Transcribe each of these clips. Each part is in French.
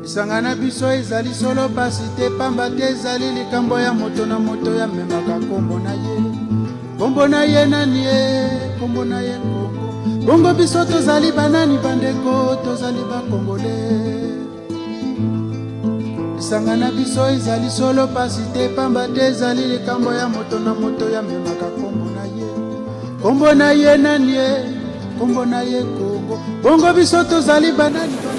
Sangana biso ezali solo pasi te pamba te ezali likambo ya moto na moto ya memaka kombo na ye. Kombo na ye nani ye, kombo na ye Kongo. Bongo biso tozali banani bandeko, tozali ba Kongole. Sangana biso ezali solo pasi te pamba te ezali likambo ya moto na moto ya memaka kombo na ye. Kombo na ye nani ye, kombo na ye Kongo. Bongo biso tozali banani bandeko.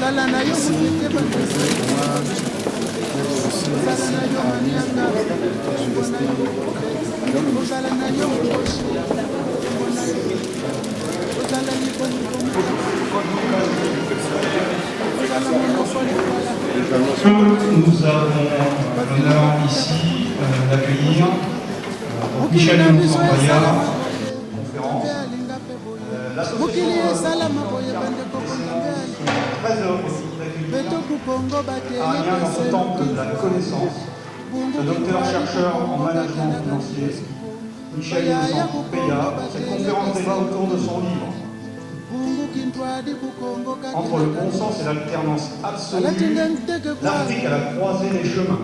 Nous avons l'honneur ici d'accueillir Michel Montsompaya, conférence. L'association très heureux d'accueillir un lien dans ce temple de la connaissance, le docteur-chercheur en management financier, Michel Montsompaya, pour cette conférence débat autour de son livre. Entre le bon sens et l'alternance absolue, l'Afrique à la croisée des chemins.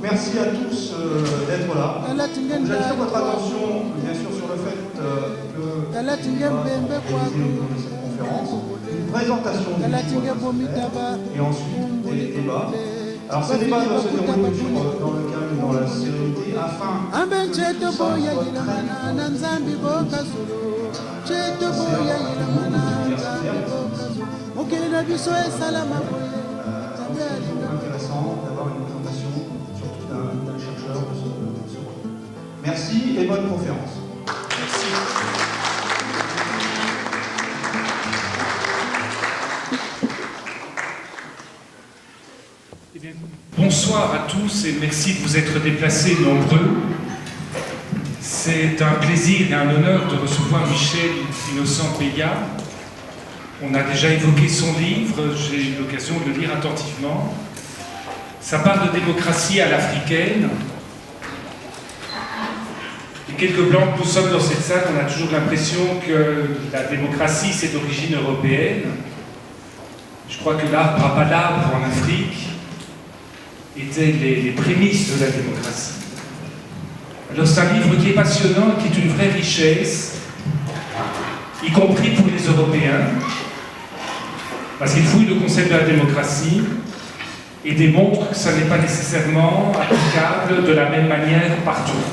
Merci à tous d'être là. J'attire votre attention, bien sûr, sur le fait que cette conférence, une présentation du livre et ensuite des débats. Alors ces débats doivent se dérouler dans le calme et dans la sérénité afin que tout ça soit intéressant d'avoir une présentation surtout d'un chercheur de ce groupe. Merci et bonne conférence. Merci. Bonsoir à tous et merci de vous être déplacés nombreux. C'est un plaisir et un honneur de recevoir Michel Montsompaya. On a déjà évoqué son livre, j'ai eu l'occasion de le lire attentivement. Ça parle de démocratie à l'africaine. Et quelques blancs que nous sommes dans cette salle, on a toujours l'impression que la démocratie c'est d'origine européenne. Je crois que l'arbre à palabre en Afrique étaient les prémices de la démocratie. Alors c'est un livre qui est passionnant, qui est une vraie richesse, y compris pour les Européens, parce qu'il fouille le concept de la démocratie et démontre que ça n'est pas nécessairement applicable de la même manière partout.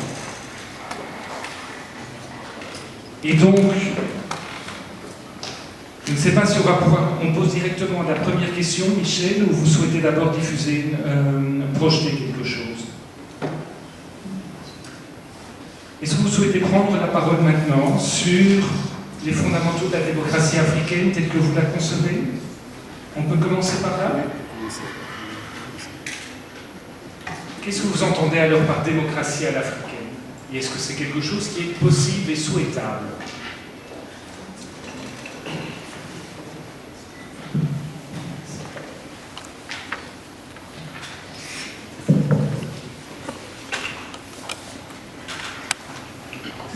Et donc, je ne sais pas si on pose directement la première question, Michel, ou vous souhaitez d'abord diffuser, projeter quelque chose. Est-ce que vous souhaitez prendre la parole maintenant sur les fondamentaux de la démocratie africaine telle que vous la concevez? On peut commencer par là? Qu'est-ce que vous entendez alors par démocratie à l'africaine? Et est-ce que c'est quelque chose qui est possible et souhaitable?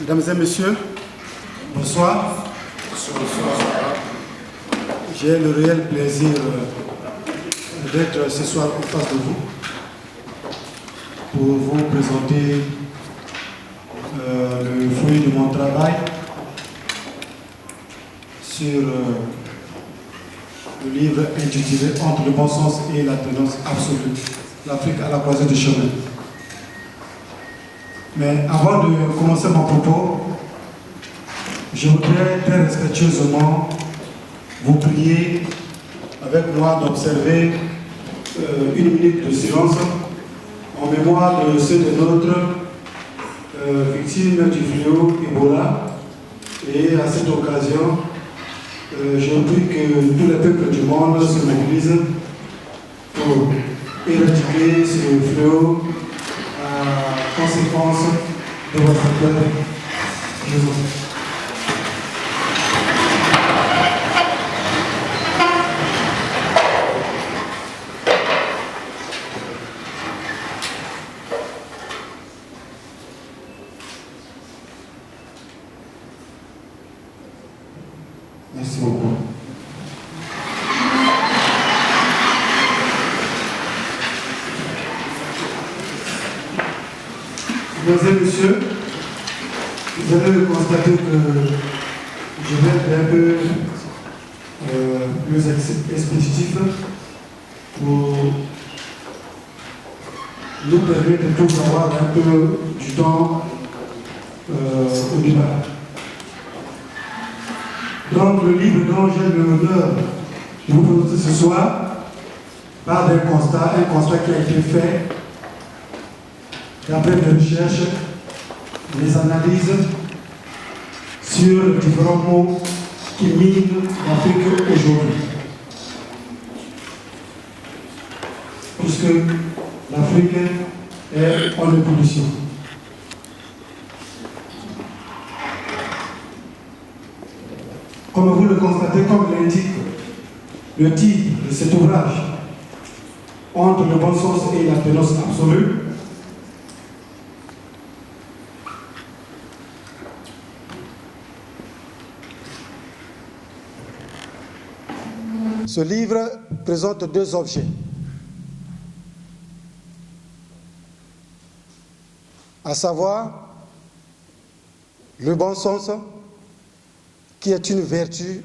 Mesdames et messieurs, bonsoir. J'ai le réel plaisir d'être ce soir en face de vous pour vous présenter le fruit de mon travail sur le livre intitulé Entre le bon sens et la tendance absolue, l'Afrique à la croisée du chemin. Mais avant de commencer mon propos, je voudrais très respectueusement vous prier avec moi d'observer une minute de silence en mémoire de ceux de notre victime du fléau Ebola. Et à cette occasion, je prie que tous les peuples du monde se mobilisent pour éradiquer ce fléau à conséquence de votre peur. Je vous prie. Merci beaucoup. Mesdames et messieurs, vous allez constater que je vais être un peu plus expéditif pour nous permettre de tous avoir un peu du temps au débat. Donc le livre dont j'ai l'honneur de vous présenter ce soir part d'un constat, qui a été fait d'après des recherches, des analyses sur différents mots qui minent l'Afrique aujourd'hui. Puisque l'Afrique est en ébullition. Comme vous le constatez, comme l'indique le titre de cet ouvrage, Entre le bon sens et la ténose absolue, ce livre présente deux objets. À savoir le bon sens, qui est une vertu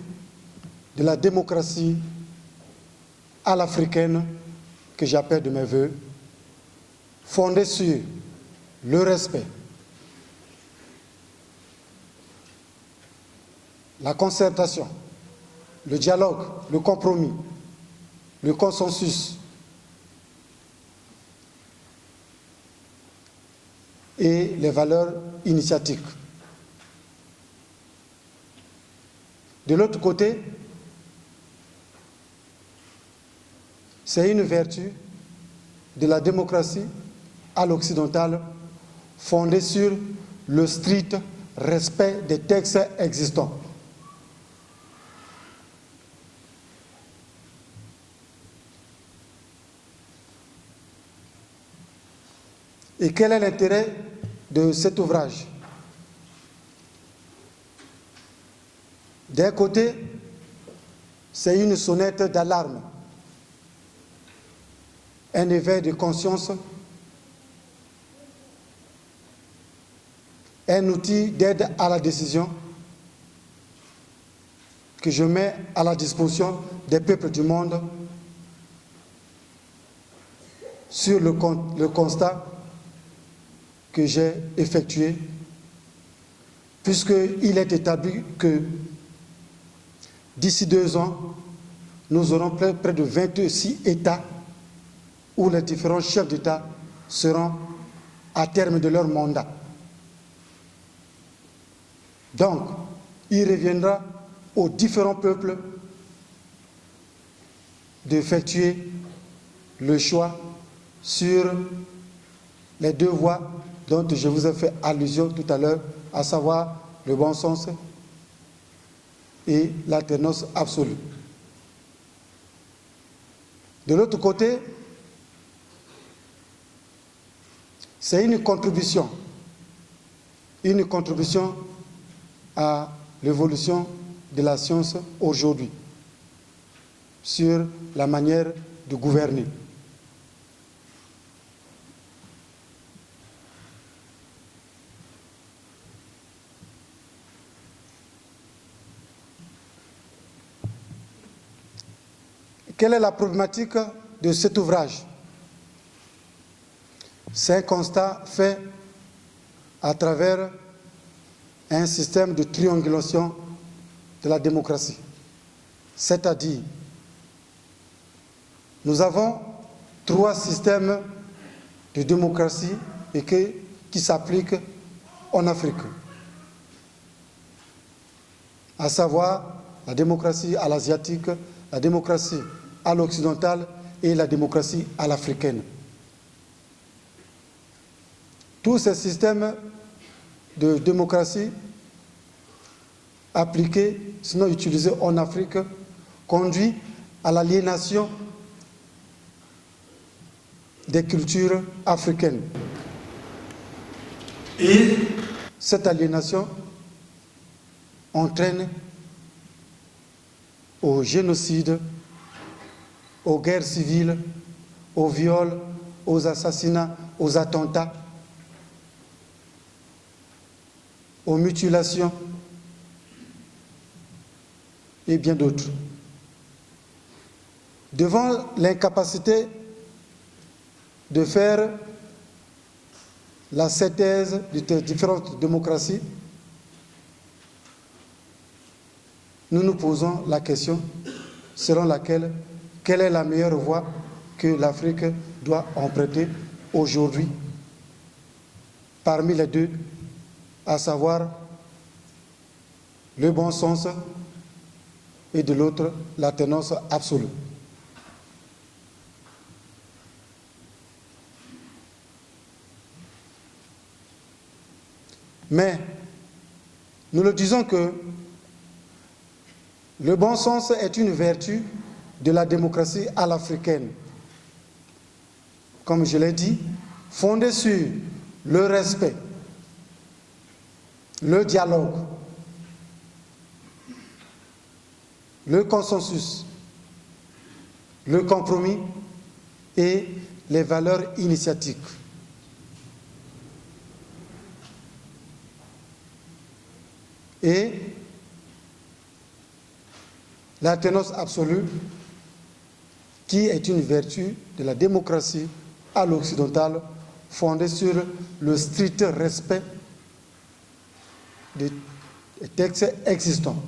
de la démocratie à l'africaine que j'appelle de mes voeux, fondée sur le respect, la concertation, le dialogue, le compromis, le consensus et les valeurs initiatiques. De l'autre côté, c'est une vertu de la démocratie à l'occidentale fondée sur le strict respect des textes existants. Et quel est l'intérêt de cet ouvrage? D'un côté, c'est une sonnette d'alarme, un éveil de conscience, un outil d'aide à la décision que je mets à la disposition des peuples du monde sur le constat que j'ai effectué, puisqu'il est établi que d'ici 2 ans, nous aurons près de 26 États où les différents chefs d'État seront à terme de leur mandat. Donc, il reviendra aux différents peuples d'effectuer le choix sur les 2 voies dont je vous ai fait allusion tout à l'heure, à savoir le bon sens et la ténose absolue. De l'autre côté, c'est une contribution à l'évolution de la science aujourd'hui sur la manière de gouverner. Quelle est la problématique de cet ouvrage? C'est un constat fait à travers un système de triangulation de la démocratie. C'est-à-dire, nous avons 3 systèmes de démocratie et qui s'appliquent en Afrique, à savoir la démocratie à l'asiatique, la démocratie à l'occidentale et la démocratie à l'africaine. Tous ces systèmes de démocratie appliqués, sinon utilisés en Afrique, conduisent à l'aliénation des cultures africaines. Et cette aliénation entraîne au génocide, aux guerres civiles, aux viols, aux assassinats, aux attentats, aux mutilations et bien d'autres. Devant l'incapacité de faire la synthèse des différentes démocraties, nous nous posons la question selon laquelle, quelle est la meilleure voie que l'Afrique doit emprunter aujourd'hui parmi les deux, à savoir le bon sens et de l'autre la tenance absolue. Mais nous le disons que le bon sens est une vertu de la démocratie à l'africaine. Comme je l'ai dit, fondée sur le respect, le dialogue, le consensus, le compromis et les valeurs initiatiques. Et la tenance absolue, qui est une vertu de la démocratie à l'occidentale, fondée sur le strict respect des textes existants.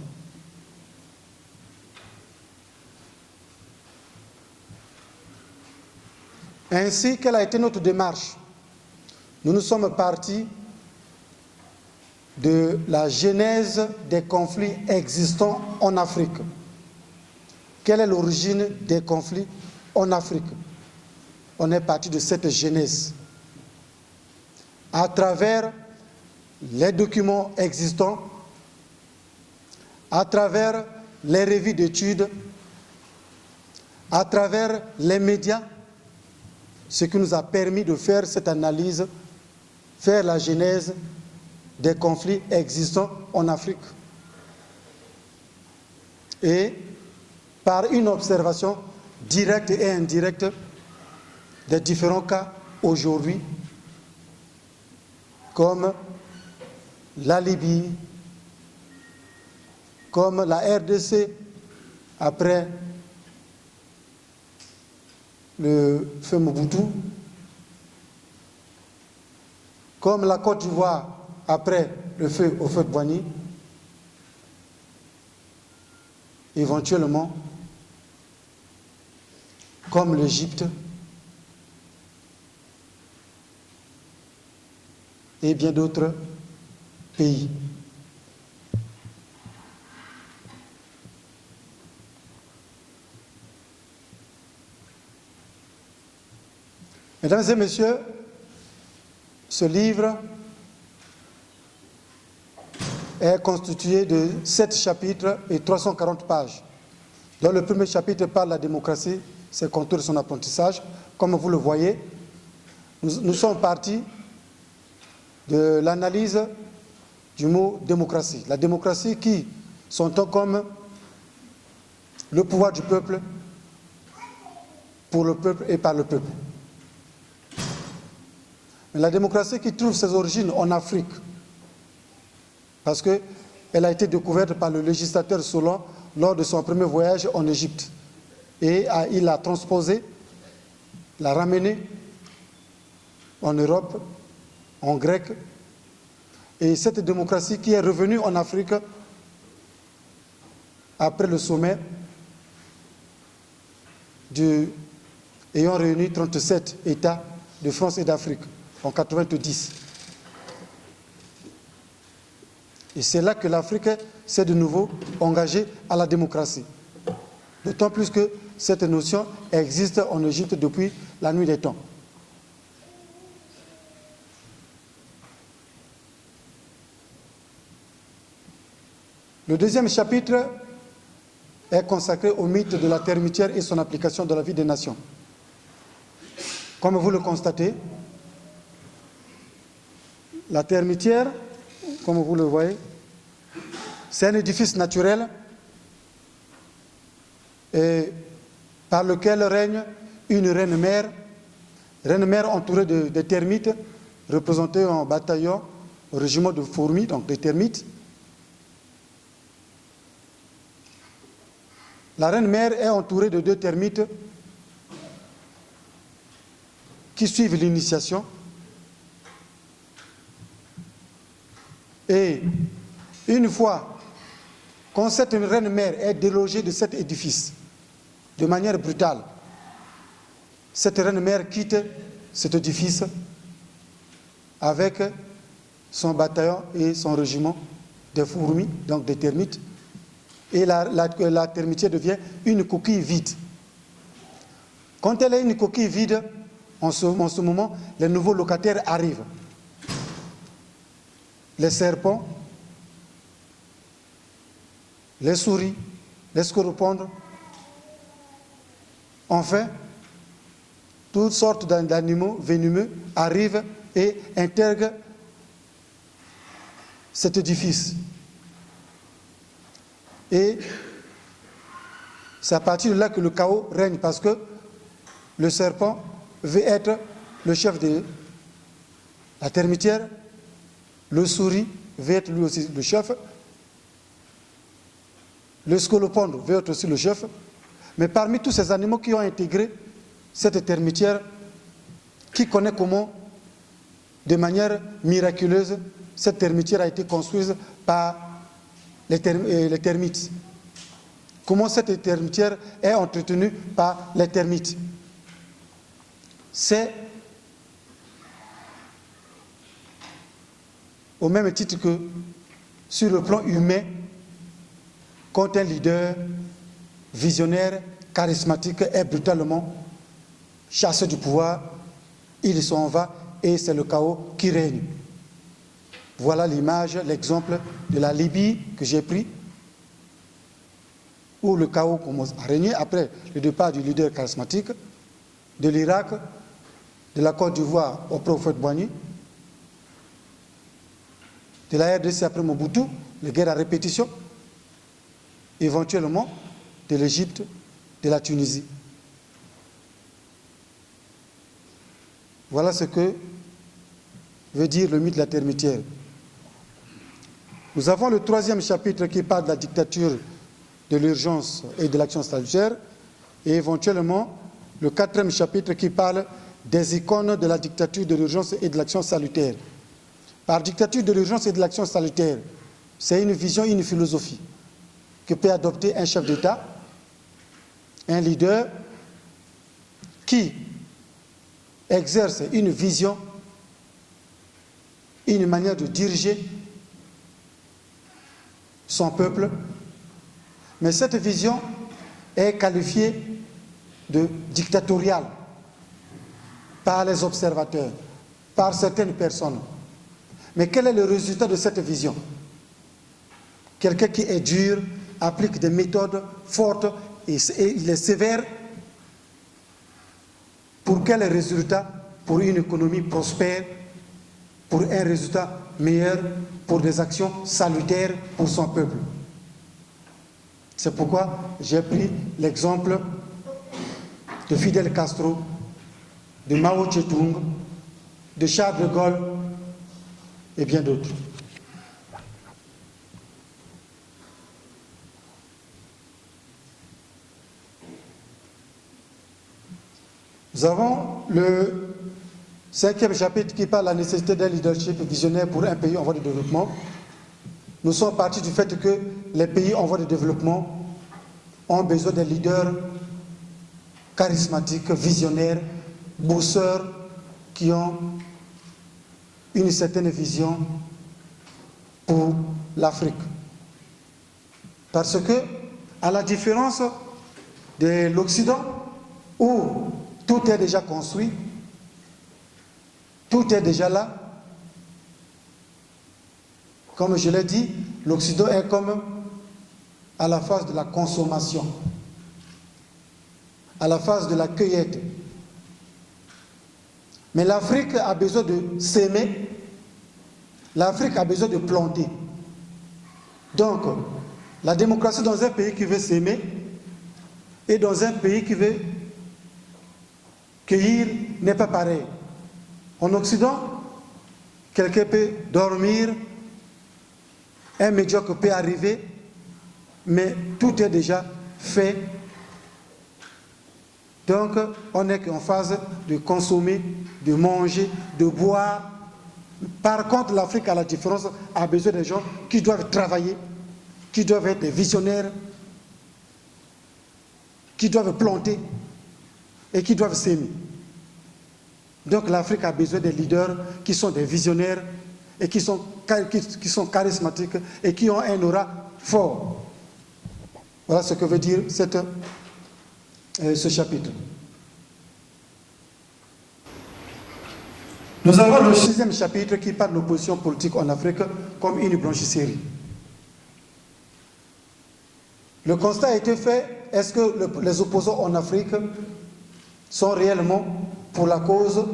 Ainsi, quelle a été notre démarche? Nous nous sommes partis de la genèse des conflits existants en Afrique. Quelle est l'origine des conflits en Afrique? On est parti de cette genèse. À travers les documents existants, à travers les revues d'études, à travers les médias, ce qui nous a permis de faire cette analyse, faire la genèse des conflits existants en Afrique. Et par une observation directe et indirecte des différents cas aujourd'hui, comme la Libye, comme la RDC après le feu Mobutu, comme la Côte d'Ivoire après le feu Houphouët-Boigny, éventuellement comme l'Égypte et bien d'autres pays. Mesdames et messieurs, ce livre est constitué de 7 chapitres et 340 pages. Dans le premier chapitre parle de la démocratie, ses contours et son apprentissage. Comme vous le voyez, nous sommes partis de l'analyse du mot démocratie. La démocratie qui s'entend comme le pouvoir du peuple, pour le peuple et par le peuple. Mais la démocratie qui trouve ses origines en Afrique, parce qu'elle a été découverte par le législateur Solon lors de son premier voyage en Égypte. Et il l'a transposée, l'a ramenée en Europe, en grec. Et cette démocratie qui est revenue en Afrique après le sommet ayant réuni 37 États de France et d'Afrique en 90. Et c'est là que l'Afrique s'est de nouveau engagée à la démocratie. D'autant plus que cette notion existe en Égypte depuis la nuit des temps. Le deuxième chapitre est consacré au mythe de la termitière et son application dans la vie des nations. Comme vous le constatez, la termitière, comme vous le voyez, c'est un édifice naturel et par lequel règne une reine-mère entourée de termites, représentée en bataillon au régiment de fourmis, donc des termites. La reine-mère est entourée de 2 termites qui suivent l'initiation. Et une fois, quand cette reine-mère est délogée de cet édifice, de manière brutale, cette reine-mère quitte cet édifice avec son bataillon et son régiment de fourmis, donc des termites, et la termitière devient une coquille vide. Quand elle est une coquille vide, en ce moment, les nouveaux locataires arrivent. Les serpents, les souris, les scorpions, enfin, toutes sortes d'animaux venimeux arrivent et intègrent cet édifice. Et c'est à partir de là que le chaos règne, parce que le serpent veut être le chef de la termitière, le souris veut être lui aussi le chef, le scolopendre veut être aussi le chef, mais parmi tous ces animaux qui ont intégré cette termitière, qui connaît comment, de manière miraculeuse, cette termitière a été construite par les termites. Comment cette termitière est entretenue par les termites. C'est au même titre que sur le plan humain, quand un leader visionnaire, charismatique est brutalement chassé du pouvoir, il s'en va et c'est le chaos qui règne. Voilà l'image, l'exemple de la Libye que j'ai pris, où le chaos commence à régner après le départ du leader charismatique, de l'Irak, de la Côte d'Ivoire au prophète Boigny, de la RDC après Mobutu, les guerres à répétition, éventuellement de l'Égypte, de la Tunisie. Voilà ce que veut dire le mythe de la termitière. Nous avons le 3e chapitre qui parle de la dictature, de l'urgence et de l'action salutaire, et éventuellement le 4e chapitre qui parle des icônes de la dictature, de l'urgence et de l'action salutaire. Par dictature de l'urgence et de l'action salutaire, c'est une vision, une philosophie que peut adopter un chef d'État, un leader qui exerce une vision, une manière de diriger son peuple, mais cette vision est qualifiée de dictatoriale par les observateurs, par certaines personnes. Mais quel est le résultat de cette vision? Quelqu'un qui est dur, applique des méthodes fortes et il est sévère. Pour quel résultat? Pour une économie prospère, pour un résultat meilleur, pour des actions salutaires pour son peuple. C'est pourquoi j'ai pris l'exemple de Fidel Castro, de Mao Tse-tung, de Charles de Gaulle et bien d'autres. Nous avons le 5e chapitre qui parle de la nécessité d'un leadership visionnaire pour un pays en voie de développement. Nous sommes partis du fait que les pays en voie de développement ont besoin de leaders charismatiques, visionnaires, bosseurs, qui ont une certaine vision pour l'Afrique. Parce que, à la différence de l'Occident, où tout est déjà construit, tout est déjà là. Comme je l'ai dit, l'Occident est comme à la phase de la consommation, à la phase de la cueillette. Mais l'Afrique a besoin de s'aimer, l'Afrique a besoin de planter. Donc, la démocratie dans un pays qui veut s'aimer et dans un pays qui veut cueillir n'est pas pareil. En Occident, quelqu'un peut dormir, un médiocre peut arriver, mais tout est déjà fait. Donc, on n'est qu'en phase de consommer, de manger, de boire. Par contre, l'Afrique, à la différence, a besoin de gens qui doivent travailler, qui doivent être des visionnaires, qui doivent planter et qui doivent s'aimer. Donc l'Afrique a besoin des leaders qui sont des visionnaires et qui sont charismatiques et qui ont un aura fort. Voilà ce que veut dire ce chapitre. Nous avons le 6e chapitre qui parle de l'opposition politique en Afrique comme une blanchisserie. Le constat a été fait, est-ce que les opposants en Afrique sont réellement pour la cause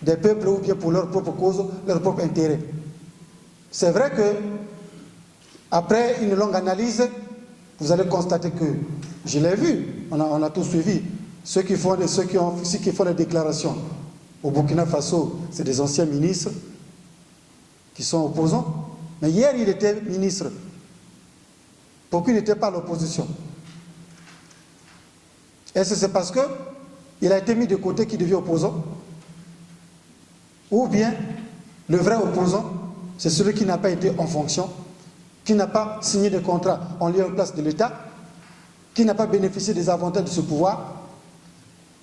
des peuples ou bien pour leur propre cause, leur propre intérêt? C'est vrai que, après une longue analyse, vous allez constater que, je l'ai vu, on a tous suivi, ceux qui font des déclarations. Au Burkina Faso, c'est des anciens ministres qui sont opposants. Mais hier, il était ministre. Pourquoi il n'était pas à l'opposition? Est-ce que c'est parce qu'il a été mis de côté qu'il devient opposant? Ou bien, le vrai opposant, c'est celui qui n'a pas été en fonction, qui n'a pas signé de contrat en lieu et place de l'État, qui n'a pas bénéficié des avantages de ce pouvoir,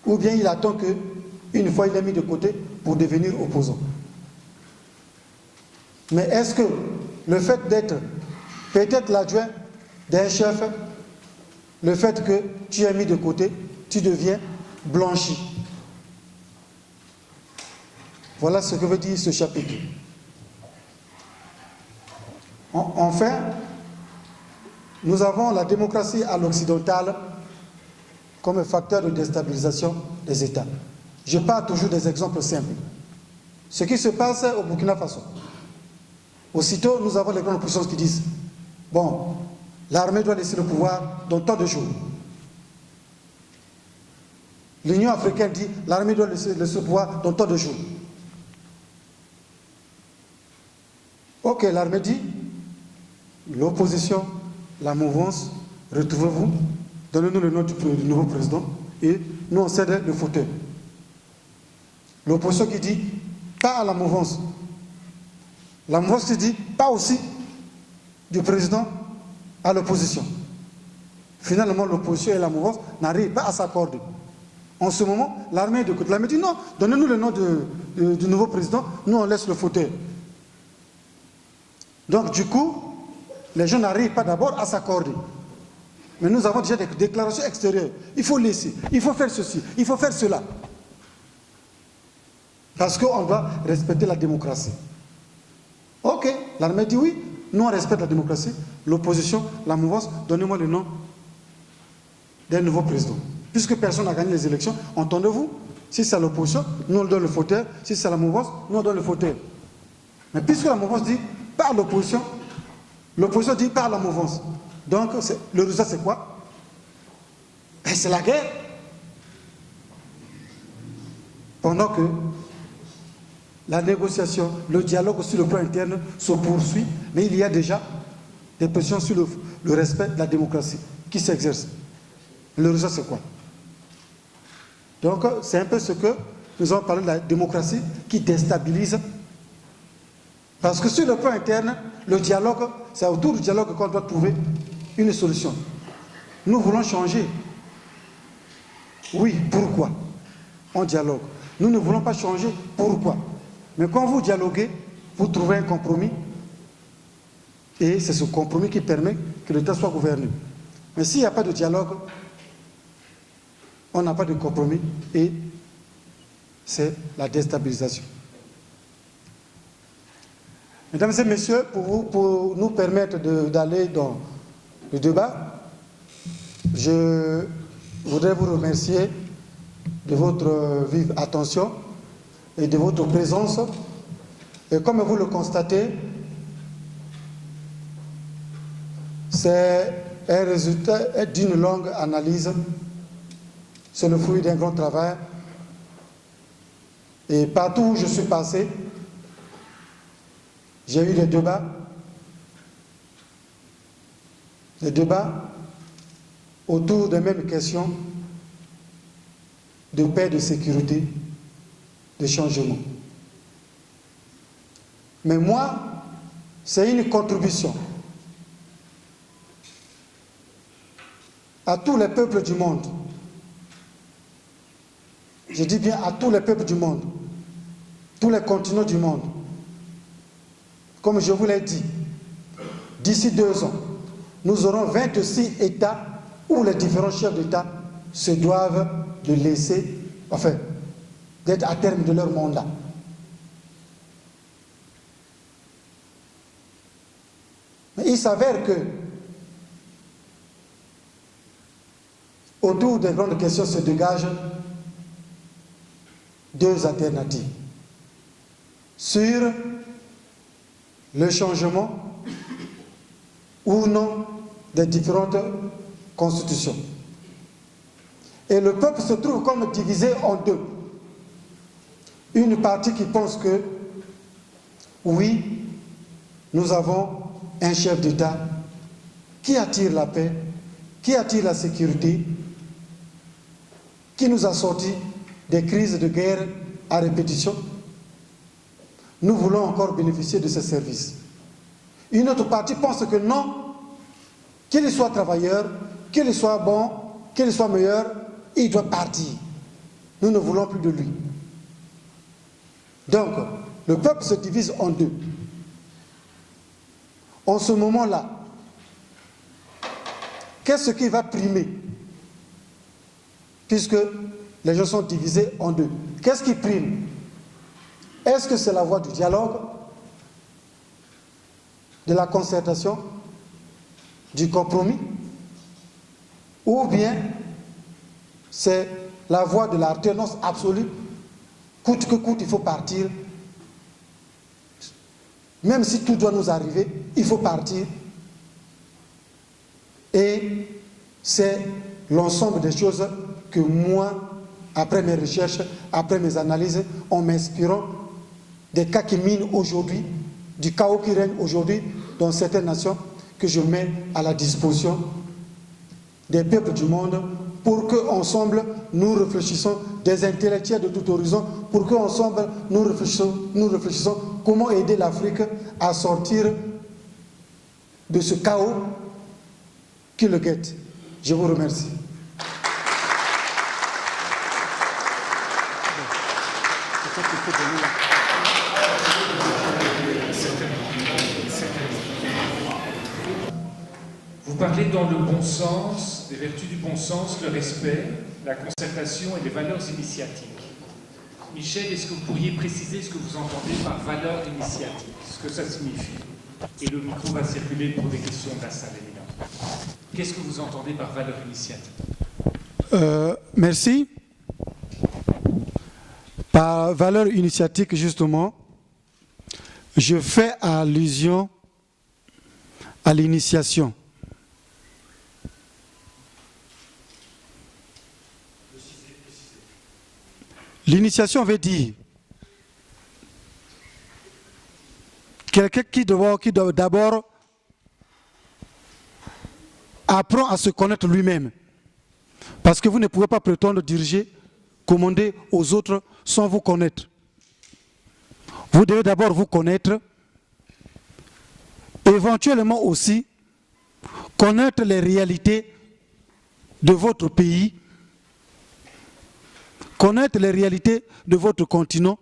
ou bien il attend que une fois il est mis de côté pour devenir opposant. Mais est-ce que le fait d'être peut-être l'adjoint d'un chef, le fait que tu es mis de côté, tu deviens blanchi? Voilà ce que veut dire ce chapitre. Enfin, nous avons la démocratie à l'occidentale comme facteur de déstabilisation des États. Je parle toujours des exemples simples. Ce qui se passe au Burkina Faso. Aussitôt, nous avons les grandes puissances qui disent « Bon, l'armée doit laisser le pouvoir dans tant de jours. » L'Union africaine dit « L'armée doit laisser le pouvoir dans tant de jours. » Ok, l'armée dit « L'opposition, la mouvance, retrouvez-vous, donnez-nous le nom du nouveau président et nous on cède le fauteuil. » L'opposition qui dit pas à la mouvance. La mouvance qui dit pas aussi du président à l'opposition. Finalement, l'opposition et la mouvance n'arrivent pas à s'accorder. En ce moment, l'armée est de côté. L'armée dit non, donnez-nous le nom du nouveau président, nous on laisse le fauteuil. Donc du coup, les gens n'arrivent pas d'abord à s'accorder. Mais nous avons déjà des déclarations extérieures. Il faut laisser, il faut faire ceci, il faut faire cela. Parce qu'on doit respecter la démocratie. Ok, l'armée dit oui, nous on respecte la démocratie. L'opposition, la mouvance, donnez-moi le nom d'un nouveau président. Puisque personne n'a gagné les élections, entendez-vous? Si c'est l'opposition, nous on donne le fauteuil. Si c'est la mouvance, nous on donne le fauteuil. Mais puisque la mouvance dit par l'opposition dit par la mouvance. Donc le résultat c'est quoi? C'est la guerre. Pendant que la négociation, le dialogue sur le plan interne se poursuit, mais il y a déjà des pressions sur le respect de la démocratie qui s'exercent. Le résultat, c'est quoi? Donc, c'est un peu ce que nous avons parlé de la démocratie qui déstabilise. Parce que sur le plan interne, le dialogue, c'est autour du dialogue qu'on doit trouver une solution. Nous voulons changer. Oui, pourquoi? On dialogue. Nous ne voulons pas changer, pourquoi? Mais quand vous dialoguez, vous trouvez un compromis et c'est ce compromis qui permet que l'État soit gouverné. Mais s'il n'y a pas de dialogue, on n'a pas de compromis et c'est la déstabilisation. Mesdames et messieurs, pour nous permettre d'aller dans le débat, je voudrais vous remercier de votre vive attention et de votre présence. Et comme vous le constatez, c'est est le résultat d'une longue analyse. C'est le fruit d'un grand travail. Et partout où je suis passé, j'ai eu des débats. Des débats autour des mêmes questions de paix, de sécurité, de changement. Mais moi, c'est une contribution à tous les peuples du monde. Je dis bien à tous les peuples du monde, tous les continents du monde. Comme je vous l'ai dit, d'ici 2 ans, nous aurons 26 États où les différents chefs d'État se doivent de laisser, enfin, d'être à terme de leur mandat. Mais il s'avère que autour des grandes questions se dégagent 2 alternatives sur le changement ou non des différentes constitutions. Et le peuple se trouve comme divisé en 2. Une partie qui pense que, oui, nous avons un chef d'État qui attire la paix, qui attire la sécurité, qui nous a sorti des crises de guerre à répétition. Nous voulons encore bénéficier de ces services. Une autre partie pense que non, qu'il soit travailleur, qu'il soit bon, qu'il soit meilleur, il doit partir. Nous ne voulons plus de lui. Donc, le peuple se divise en 2. En ce moment-là, qu'est-ce qui va primer? Puisque les gens sont divisés en 2. Qu'est-ce qui prime? Est-ce que c'est la voie du dialogue, de la concertation, du compromis, ou bien c'est la voie de la tenance absolue, coûte que coûte, il faut partir, même si tout doit nous arriver, il faut partir, et c'est l'ensemble des choses que moi, après mes recherches, après mes analyses, en m'inspirant des cas qui minent aujourd'hui, du chaos qui règne aujourd'hui dans certaines nations, que je mets à la disposition des peuples du monde pour qu'ensemble nous réfléchissons, des intellectuels de tout horizon, pour qu'ensemble nous réfléchissons comment aider l'Afrique à sortir de ce chaos qui le guette. Je vous remercie. Vous parlez dans le bon sens, des vertus du bon sens, le respect, la concertation et les valeurs initiatiques. Michel, est-ce que vous pourriez préciser ce que vous entendez par valeurs initiatiques, ce que ça signifie? Et le micro va circuler pour des questions de la salle, évidemment. Qu'est-ce que vous entendez par valeurs initiatiques? Merci. Par valeur initiatique, justement, je fais allusion à l'initiation. L'initiation veut dire quelqu'un qui doit d'abord apprendre à se connaître lui-même. Parce que vous ne pouvez pas prétendre diriger, commander aux autres sans vous connaître. Vous devez d'abord vous connaître, éventuellement aussi connaître les réalités de votre pays, connaître les réalités de votre continent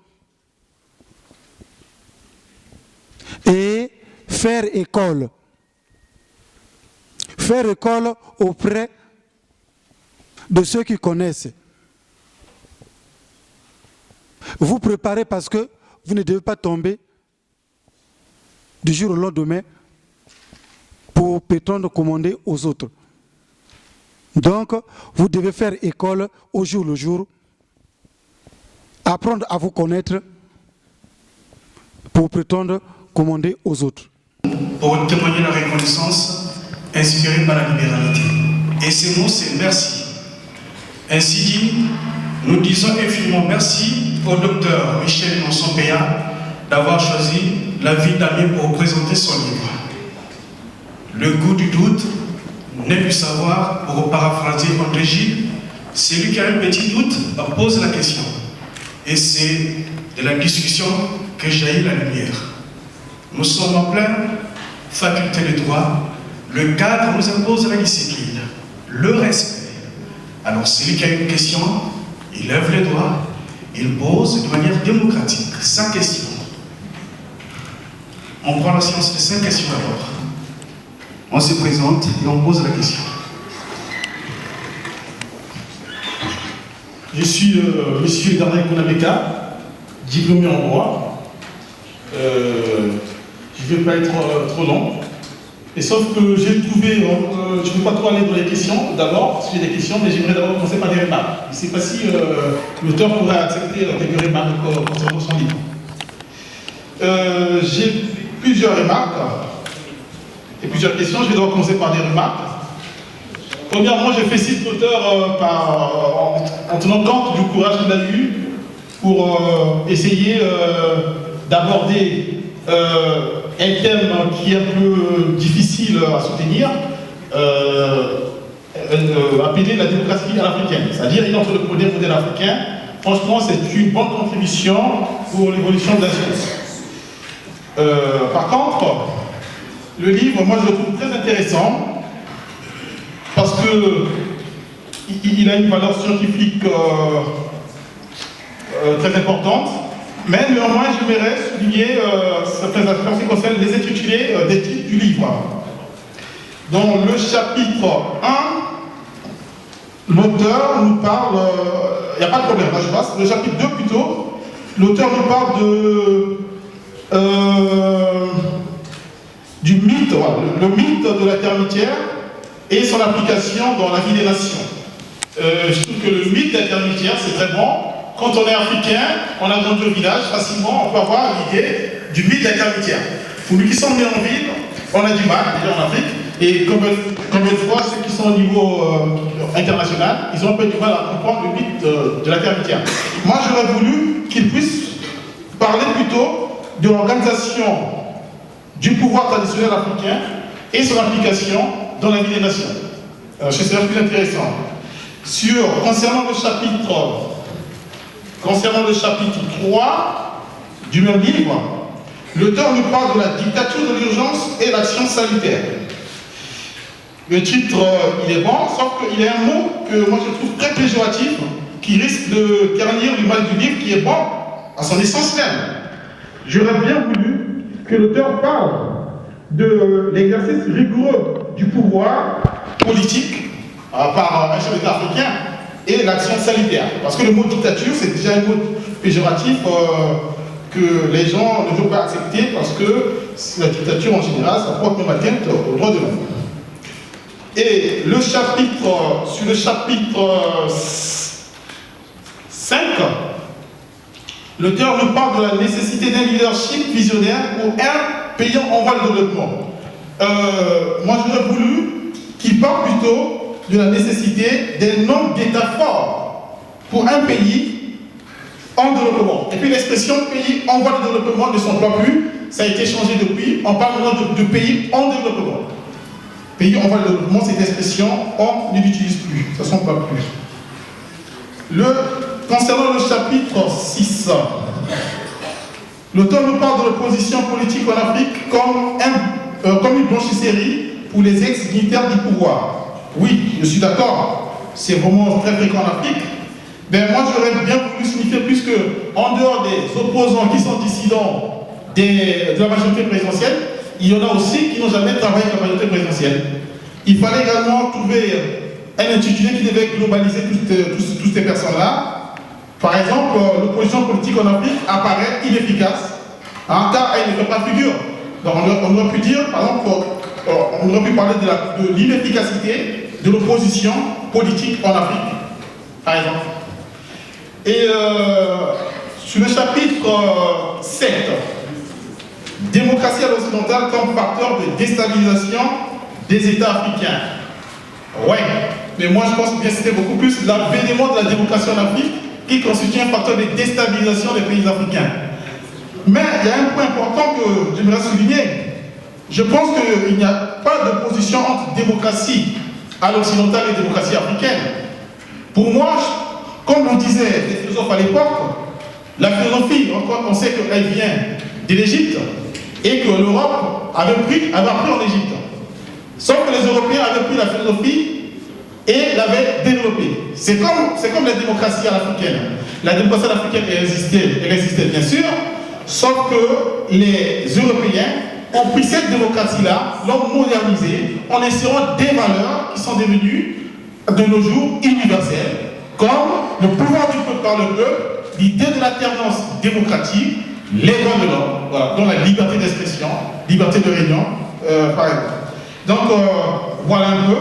et faire école. Faire école auprès de ceux qui connaissent. Vous préparez parce que vous ne devez pas tomber du jour au lendemain pour prétendre commander aux autres. Donc, vous devez faire école au jour le jour, apprendre à vous connaître pour prétendre commander aux autres. Pour témoigner la reconnaissance inspiré par la libéralité. Et ces mots, c'est merci. Ainsi dit, nous disons infiniment merci au docteur Michel Nonson-Péa d'avoir choisi la vie d'Amiens pour présenter son livre. Le goût du doute n'est plus savoir, pour paraphraser André Gide, celui qui a un petit doute pose la question. Et c'est de la discussion que jaillit la lumière. Nous sommes en pleine faculté de droit. Le cadre nous impose la discipline, le respect. Alors celui qui a une question, il lève les doigts, il pose de manière démocratique sa question. On prend la séance de 5 questions d'abord. On se présente et on pose la question. Je suis monsieur Daniel Konabeka, diplômé en droit. Je ne vais pas être trop long. Et sauf que j'ai trouvé, je ne peux pas trop aller dans les questions d'abord, parce que j'ai des questions, mais j'aimerais d'abord commencer par des remarques. Je ne sais pas si l'auteur pourrait accepter quelques remarques concernant son livre. J'ai plusieurs remarques et plusieurs questions. Je vais d'abord commencer par des remarques. Premièrement, je félicite l'auteur en tenant compte du courage qu'il a eu pour essayer d'aborder un thème qui est un peu difficile à soutenir, appelé la démocratie à l'africaine, c'est-à-dire une entre le modèle africain. Franchement, c'est une bonne contribution pour l'évolution de la science. Par contre, le livre, moi je le trouve très intéressant parce que il a une valeur scientifique très importante, mais néanmoins j'aimerais souligner certains aspects en ce qui concerne les intitulés des titres du livre. Dans le chapitre 1, l'auteur nous parle, il n'y a pas de problème, là je passe, le chapitre 2 plutôt, l'auteur nous parle du mythe, le mythe de la termitière et son application dans la vie des nations. Je trouve que le mythe de la termitière, c'est très bon. Quand on est africain, on a grandi au village, facilement on peut avoir l'idée du mythe de la termitière. Pour nous qui sommes nés en ville, on a du mal, déjà en Afrique, et comme une fois, ceux qui sont au niveau international, ils ont un peu du mal à comprendre le mythe de la termitière. Moi, j'aurais voulu qu'ils puissent parler plutôt de l'organisation du pouvoir traditionnel africain et son application dans la vie des nations. Ce serait plus intéressant. Concernant le chapitre 3 du même livre, l'auteur nous parle de la dictature de l'urgence et l'action salutaire. Le titre, il est bon, sauf qu'il y a un mot que moi je trouve très péjoratif, qui risque de ternir l'image du livre, qui est bon à son essence même. J'aurais bien voulu que l'auteur parle de l'exercice rigoureux du pouvoir politique par un chef d'État africain et l'action sanitaire. Parce que le mot dictature, c'est déjà un mot péjoratif que les gens ne veulent pas accepter parce que la dictature en général, ça porte même atteinte aux droits de l'homme. Et sur le chapitre 5, l'auteur nous parle de la nécessité d'un leadership visionnaire pour un pays en voie de développement. Moi, j'aurais voulu qu'il parle plutôt de la nécessité d'un nombre d'États forts pour un pays en développement. Et puis l'expression pays en voie de développement ne s'emploie plus, ça a été changé depuis, on parle maintenant de pays en développement. Pays en voie de développement, cette expression, on ne l'utilise plus, ça ne s'emploie plus. Concernant le chapitre 6, l'auteur nous parle de l'opposition politique en Afrique comme une blanchisserie pour les ex-militaires du pouvoir. Oui, je suis d'accord, c'est vraiment très fréquent en Afrique, mais moi j'aurais bien voulu signifier plus que, en dehors des opposants qui sont dissidents de la majorité présidentielle, il y en a aussi qui n'ont jamais travaillé avec la majorité présidentielle. Il fallait également trouver un intitulé qui devait globaliser toutes ces personnes-là. Par exemple, l'opposition politique en Afrique apparaît inefficace, car elle ne fait pas figure. Donc on aurait pu dire, par exemple, on aurait pu parler de l'inefficacité de l'opposition politique en Afrique, par exemple. Et sur le chapitre 7, démocratie à l'occidentale comme facteur de déstabilisation des États africains. Ouais, mais moi je pense que c'était beaucoup plus l'avènement de la démocratie en Afrique qui constitue un facteur de déstabilisation des pays africains. Mais il y a un point important que j'aimerais souligner. Je pense qu'il n'y a pas d'opposition entre démocratie à l'occidentale et démocratie africaine. Pour moi, comme on disait les philosophes à l'époque, la philosophie, on sait qu'elle vient de l'Égypte et que l'Europe avait appris en Égypte. Sauf que les Européens avaient pris la philosophie et l'avaient développée. C'est comme la démocratie à l'africaine. La démocratie à l'africaine, elle existait bien sûr, sauf que les Européens ont pris cette démocratie-là, l'ont modernisée, en insérant des valeurs qui sont devenues, de nos jours, universelles, comme le pouvoir du peuple par le peuple, l'idée de l'alternance démocratique, les droits de l'homme, voilà, dont la liberté d'expression, liberté de réunion, par exemple. Donc, voilà un peu.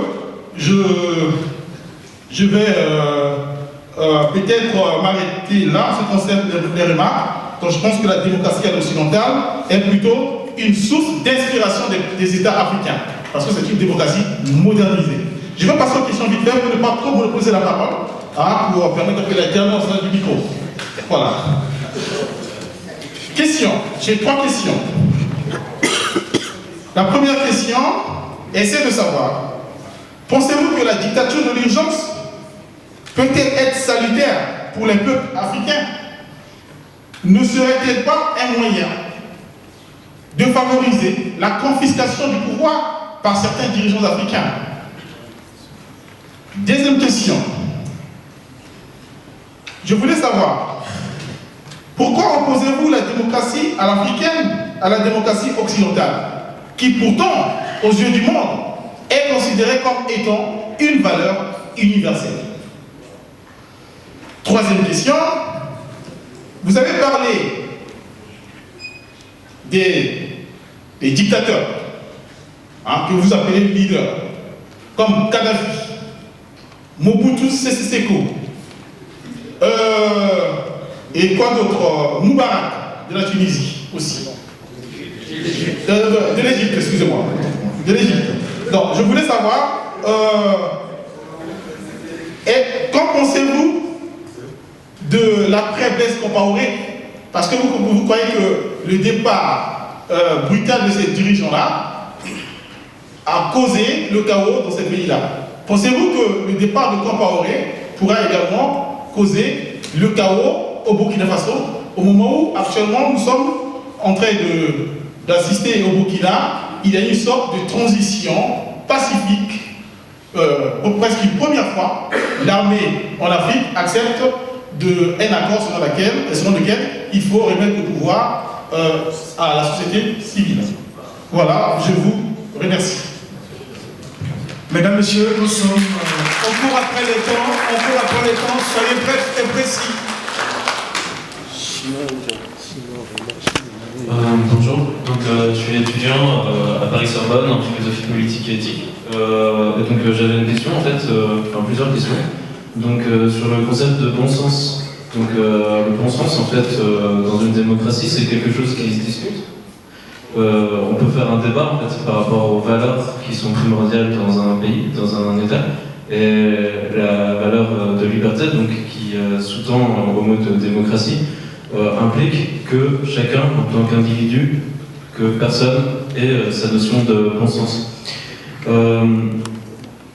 Je vais peut-être m'arrêter là, en ce qui concerne les remarques. Donc, je pense que la démocratie à l'occidentale est plutôt une source d'inspiration des États africains, parce que c'est une démocratie modernisée. Je vais passer aux questions vite fait pour ne pas trop monopoliser la parole, pour permettre que l'alternance du micro. Voilà. Questions. J'ai 3 questions. La première question, essaie de savoir, pensez-vous que la dictature de l'urgence peut-elle être salutaire pour les peuples africains? Ne serait-elle pas un moyen de favoriser la confiscation du pouvoir par certains dirigeants africains? Deuxième question. Je voulais savoir, pourquoi opposez-vous la démocratie à l'africaine à la démocratie occidentale, qui pourtant, aux yeux du monde, est considérée comme étant une valeur universelle? Troisième question. Vous avez parlé des dictateurs, que vous appelez leaders, comme Kadhafi, Mobutu Sese Seko, et quoi d'autre, Moubarak, de la Tunisie aussi. De l'Égypte, excusez-moi. De l'Égypte. Donc, je voulais savoir, qu'en pensez-vous de l'après-Blaise Compaoré? Parce que vous croyez que le départ brutal de ces dirigeants-là a causé le chaos dans ces pays-là. Pensez-vous que le départ de Compaoré pourra également causer le chaos au Burkina Faso, au moment où actuellement nous sommes en train d'assister au Burkina? Il y a une sorte de transition pacifique, pour presque une première fois, l'armée en Afrique accepte un accord selon lequel il faut remettre le pouvoir à la société civile. Voilà, je vous remercie. Mesdames, Messieurs, nous sommes on court après les temps, soyez brefs et précis. Bonjour, donc je suis étudiant à Paris-Sorbonne en philosophie politique et éthique. Et donc j'avais une question en fait, enfin plusieurs questions. Donc sur le concept de bon sens. Donc le bon sens en fait dans une démocratie c'est quelque chose qui se discute. On peut faire un débat en fait par rapport aux valeurs qui sont primordiales dans un pays, dans un État, et la valeur de liberté donc qui sous-tend au mot de démocratie implique que chacun en tant qu'individu, que personne ait sa notion de bon sens.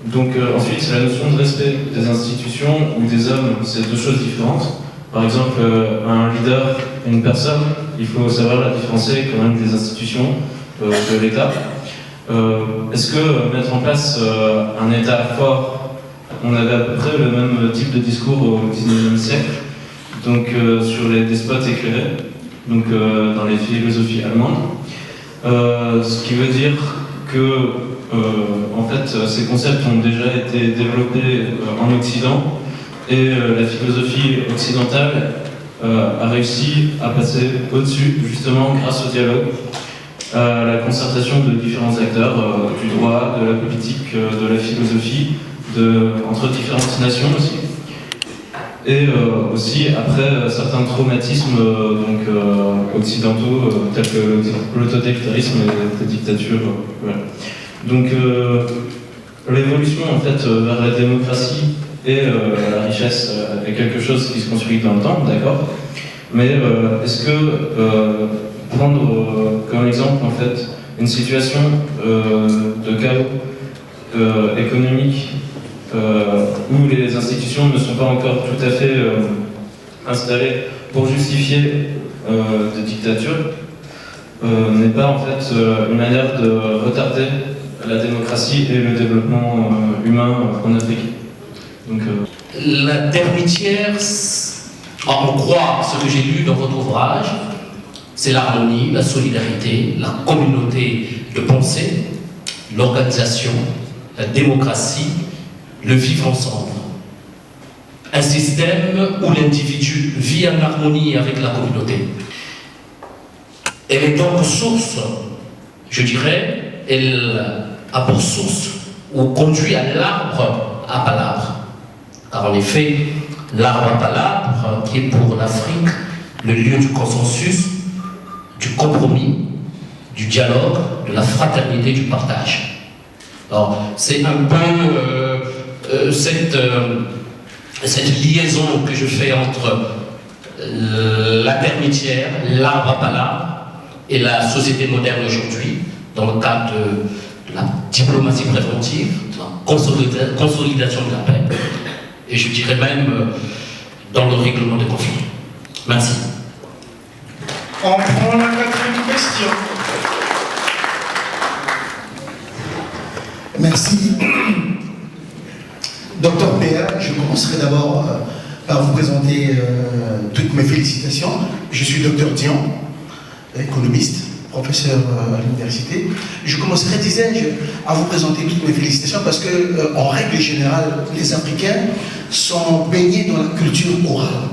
Donc ensuite la notion de respect des institutions ou des hommes, c'est deux choses différentes. Par exemple, un leader, une personne, il faut savoir la différencier quand même des institutions de l'État. Est-ce que mettre en place un État fort, on avait à peu près le même type de discours au XIXe siècle, donc sur les despotes éclairés, donc dans les philosophies allemandes, ce qui veut dire que en fait ces concepts ont déjà été développés en Occident. Et la philosophie occidentale a réussi à passer au-dessus, justement grâce au dialogue, à la concertation de différents acteurs, du droit, de la politique, de la philosophie, entre différentes nations aussi. Et aussi après certains traumatismes occidentaux, tels que l'autoritarisme et la dictature. Voilà. Donc l'évolution en fait vers la démocratie et la richesse est quelque chose qui se construit dans le temps, d'accord. Mais est-ce que prendre comme exemple en fait une situation de chaos économique où les institutions ne sont pas encore tout à fait installées pour justifier des dictatures n'est pas en fait une manière de retarder la démocratie et le développement humain en Afrique. Donc, la termitière, on croit ce que j'ai lu dans votre ouvrage, c'est l'harmonie, la solidarité, la communauté de pensée, l'organisation, la démocratie, le vivre ensemble. Un système où l'individu vit en harmonie avec la communauté. Elle est donc source, je dirais, elle a pour source ou conduit à l'arbre à palabre. Car en effet, l'arbre à palabre, qui est pour l'Afrique le lieu du consensus, du compromis, du dialogue, de la fraternité, du partage. Alors, c'est un peu cette liaison que je fais entre la termitière, l'arbre à palabre et la société moderne aujourd'hui, dans le cadre de la diplomatie préventive, de la consolidation de la paix, et je dirais même dans le règlement des conflits. Merci. On prend la 4e question. Merci. Docteur Péa, je commencerai d'abord par vous présenter toutes mes félicitations. Je suis docteur Dian, économiste, professeur à l'université. Je commencerai, disais-je, à vous présenter toutes mes félicitations parce que, en règle générale, les Africains sont baignés dans la culture orale.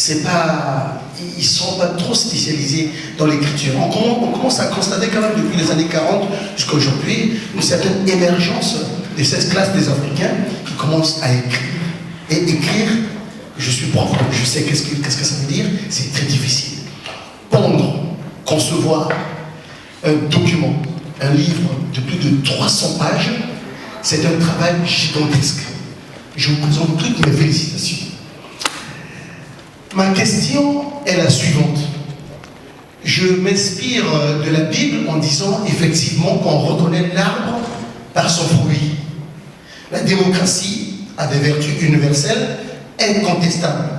Ils ne sont pas trop spécialisés dans l'écriture. On commence à constater quand même depuis les années 40 jusqu'à aujourd'hui une certaine émergence de cette classe des Africains qui commencent à écrire. Et écrire, je suis prof, donc je sais qu'est-ce que ça veut dire, c'est très difficile. Pondre, concevoir un document, un livre de plus de 300 pages, c'est un travail gigantesque. Je vous présente toutes mes félicitations. Ma question est la suivante. Je m'inspire de la Bible en disant effectivement qu'on reconnaît l'arbre par son fruit. La démocratie a des vertus universelles incontestables.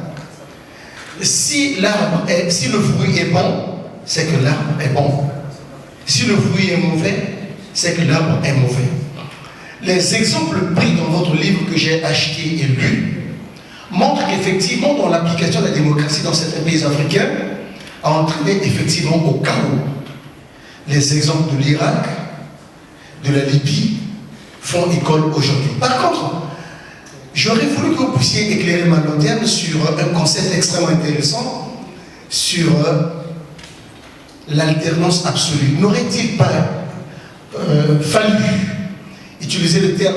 Si le fruit est bon, c'est que l'arbre est bon. Si le fruit est mauvais, c'est que l'arbre est mauvais. Les exemples pris dans votre livre que j'ai acheté et lu montrent qu'effectivement, dans l'application de la démocratie dans certains pays africains, a entraîné effectivement au chaos. Les exemples de l'Irak, de la Libye, font école aujourd'hui. Par contre, j'aurais voulu que vous puissiez éclairer ma lanterne sur un concept extrêmement intéressant, sur l'alternance absolue. N'aurait-il pas fallu utiliser le terme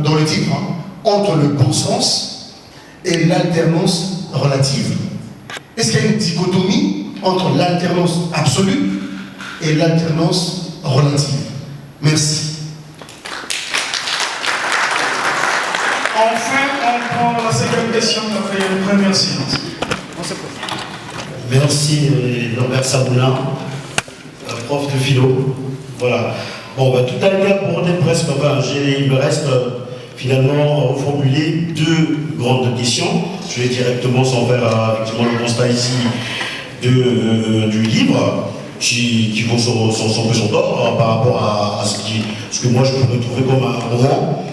dans le titre, entre le bon sens et l'alternance relative? Est-ce qu'il y a une dichotomie entre l'alternance absolue et l'alternance relative? Merci. Enfin, on prend la 5e question après la première séance. Merci Norbert Saboulin, prof de philo. Voilà. Bon, tout a été abordé presque. Enfin, il me reste finalement reformuler 2 grandes questions. Je vais directement, sans faire effectivement le constat ici du livre, qui vaut son peu son tort par rapport à ce que moi je pourrais trouver comme un roman,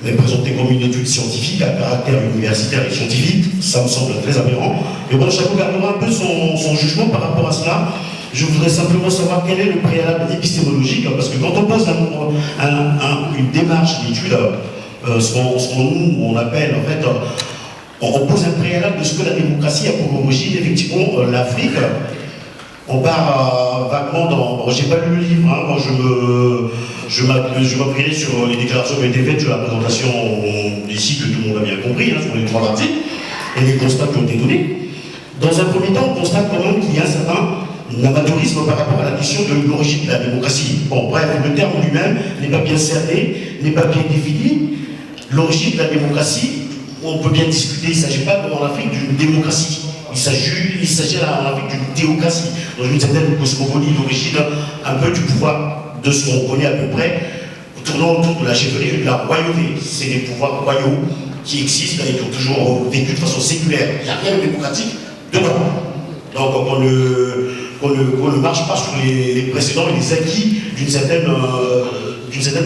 mais présenté comme une étude scientifique à caractère universitaire et scientifique, ça me semble très aberrant. Et bon, chacun gardera un peu son jugement par rapport à cela. Je voudrais simplement savoir quel est le préalable épistémologique, parce que quand on pose une démarche d'étude, ce qu'on nous appelle en fait, on pose un préalable de ce que la démocratie a pour origine. Effectivement, l'Afrique, on part vaguement dans. J'ai pas lu le livre, moi je m'appuierai sur les déclarations qui ont été faites sur la présentation ici, que tout le monde a bien compris, sur les 3 parties, et les constats qui ont été donnés. Dans un premier temps, on constate quand même qu'il y a un certain amateurisme par rapport à la question de l'origine de la démocratie. Bon, bref, le terme lui-même n'est pas bien cerné, n'est pas bien défini. L'origine de la démocratie, on peut bien discuter, il ne s'agit pas en Afrique d'une démocratie. Il s'agit en Afrique d'une théocratie, dans une certaine cosmogonie d'origine un peu du pouvoir de ce qu'on connaît à peu près, tournant autour de la chefferie et de la royauté. C'est des pouvoirs royaux qui existent et qui ont toujours vécu de façon séculaire. Il n'y a rien de démocratique dedans. Donc on ne marche pas sur les précédents et les acquis d'une certaine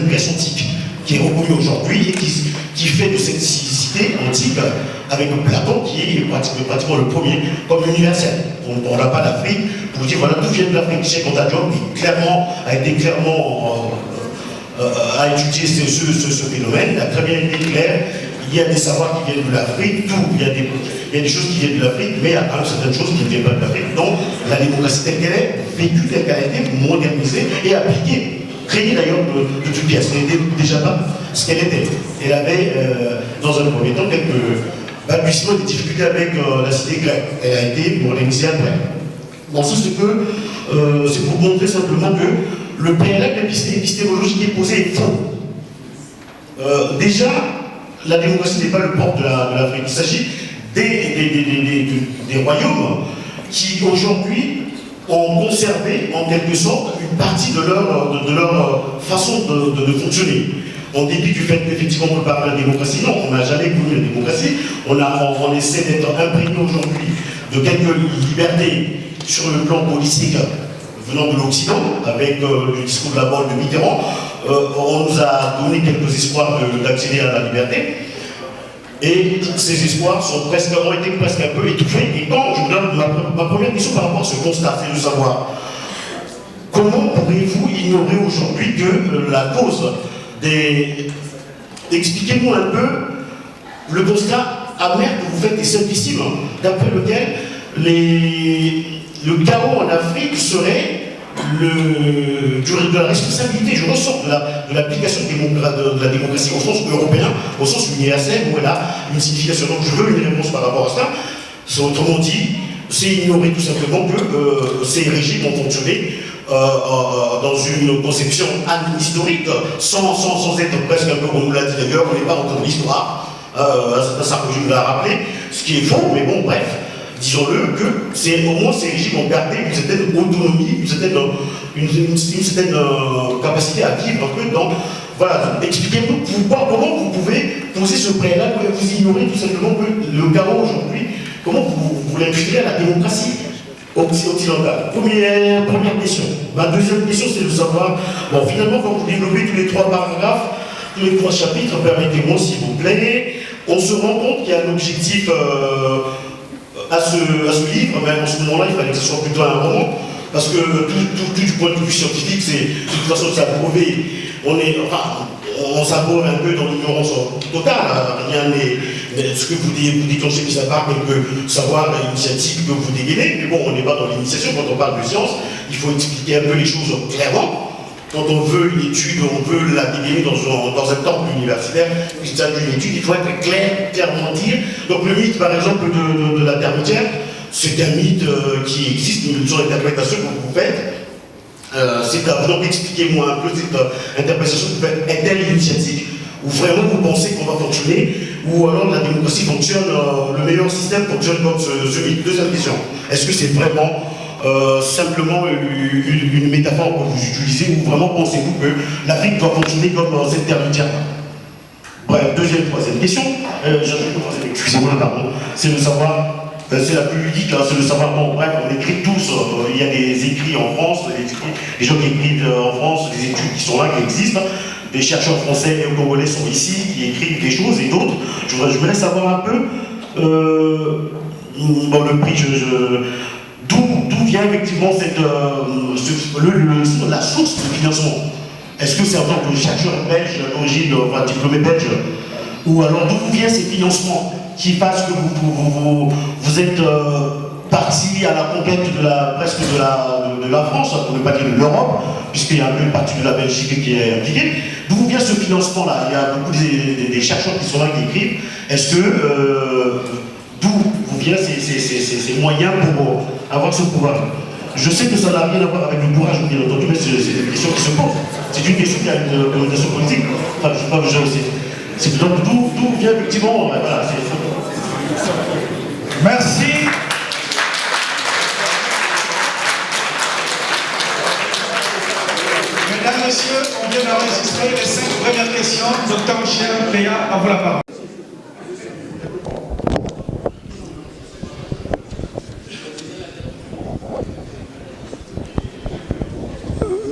Grèce antique, qui est reconnue aujourd'hui et qui fait de cette cité antique avec Platon qui est pratiquement le premier comme universel. On n'a pas d'Afrique pour dire voilà d'où vient l'Afrique. Cheikh Anta Diop a été clairement à étudier ce phénomène, il a très bien été clair. Il y a des savoirs qui viennent de l'Afrique, il y a des choses qui viennent de l'Afrique, mais il y a quand même certaines choses qui ne viennent pas de l'Afrique. Donc la démocratie telle qu'elle est, vécue telle qu'elle a été, modernisée et appliquée, créée d'ailleurs de toutes pièces. Elle n'était déjà pas ce qu'elle était. Elle avait, dans un premier temps, quelques balbutiements et des difficultés avec la cité grecque. Elle a été modernisée après. Bon, ça c'est pour montrer simplement que le préalable épistémologique qui est posé est faux. Déjà, la démocratie n'est pas le propre de l'Afrique. Il s'agit des royaumes qui aujourd'hui ont conservé en quelque sorte une partie de leur façon de fonctionner. En dépit du fait qu'effectivement on ne peut pas parler de démocratie, non, on n'a jamais connu la démocratie. On essaie d'être imprégné aujourd'hui de quelques libertés sur le plan politique venant de l'Occident, avec le discours de la mort de Mitterrand. On nous a donné quelques espoirs d'accéder à la liberté. Et ces espoirs ont été presque un peu étouffés. Et quand je vous donne ma première question par rapport à ce constat, c'est de savoir comment pourrez-vous ignorer aujourd'hui que la cause expliquez-moi un peu le constat amer que vous faites et simplissime, d'après lequel le chaos en Afrique serait de la responsabilité, je ressors de l'application de la démocratie au sens européen, au sens universel, où elle a une signification. Donc je veux une réponse par rapport à ça. C'est autrement dit, c'est ignorer tout simplement que ces régimes ont fonctionné dans une conception historique, sans être presque un peu, on nous l'a dit d'ailleurs, on n'est pas dans l'histoire, Sarkozy nous l'a rappelé, ce qui est faux, mais bon, bref. Disons-le que au moins ces régimes ont gardé une certaine autonomie, une certaine capacité à vivre un peu dans... Voilà, expliquez-nous comment vous pouvez poser ce préalable, vous ignorez tout simplement que le chaos aujourd'hui, comment vous l'infiltrez à la démocratie occidentale. Première question. Ma deuxième question, c'est de savoir, bon, finalement, quand vous développez tous les 3 paragraphes, tous les 3 chapitres, permettez-moi s'il vous plaît, on se rend compte qu'il y a un objectif... à ce livre, mais en ce moment-là, il fallait que ce soit plutôt un roman, parce que tout du point de vue scientifique, c'est de toute façon ça a prouvé. On s'abreuve un peu dans l'ignorance totale. Rien n'est. Ce que vous déclenchez, mis à part quelques savoirs initiatiques que vous dégainez, mais bon, on n'est pas dans l'initiation. Quand on parle de science, il faut expliquer un peu les choses clairement. Quand on veut une étude, on veut la dégainer dans un temple universitaire, il s'agit d'une étude, il faut être clairement dire. Donc le mythe, par exemple, de la terre entière, c'est un mythe qui existe, une interprétation que vous faites. Donc expliquez-moi un peu cette interprétation que vous faites. Est-elle initiatique? Ou vraiment vous pensez qu'on va fonctionner? Ou alors la démocratie fonctionne, le meilleur système fonctionne comme ce mythe? Deuxième question. Est-ce que c'est vraiment... simplement une métaphore que vous utilisez, ou vraiment pensez-vous que l'Afrique doit fonctionner comme cette terre entière? Bref, troisième question, excusez-moi, pardon, c'est de savoir, c'est la plus ludique, hein, c'est de savoir, bon, bref, on écrit tous, il y a des écrits en France, des gens qui écrivent en France, des études qui sont là, qui existent, des chercheurs français et congolais sont ici, qui écrivent des choses, et d'autres, je voudrais savoir un peu, bon, le prix, d'où vient effectivement la source de financement? Est-ce que c'est en tant que chercheur belge d'origine, enfin diplômé belge, ou alors d'où viennent ces financements qui fassent que vous êtes parti à la conquête presque de la France, pour ne pas dire de l'Europe, puisqu'il y a un peu une partie de la Belgique qui est impliquée. D'où vient ce financement-là? Il y a beaucoup des chercheurs qui sont là, qui écrivent. Est-ce que d'où viennent ces moyens pour avoir ce pouvoir? Je sais que ça n'a rien à voir avec le courage, bien entendu, mais c'est une question qui se pose. C'est une question qui a une connotation politique. Enfin, je ne sais pas, c'est donc d'où vient effectivement. Voilà, merci. Mesdames, Messieurs, on vient d'enregistrer les 5 premières questions. Docteur Michel Péa, à vous la parole.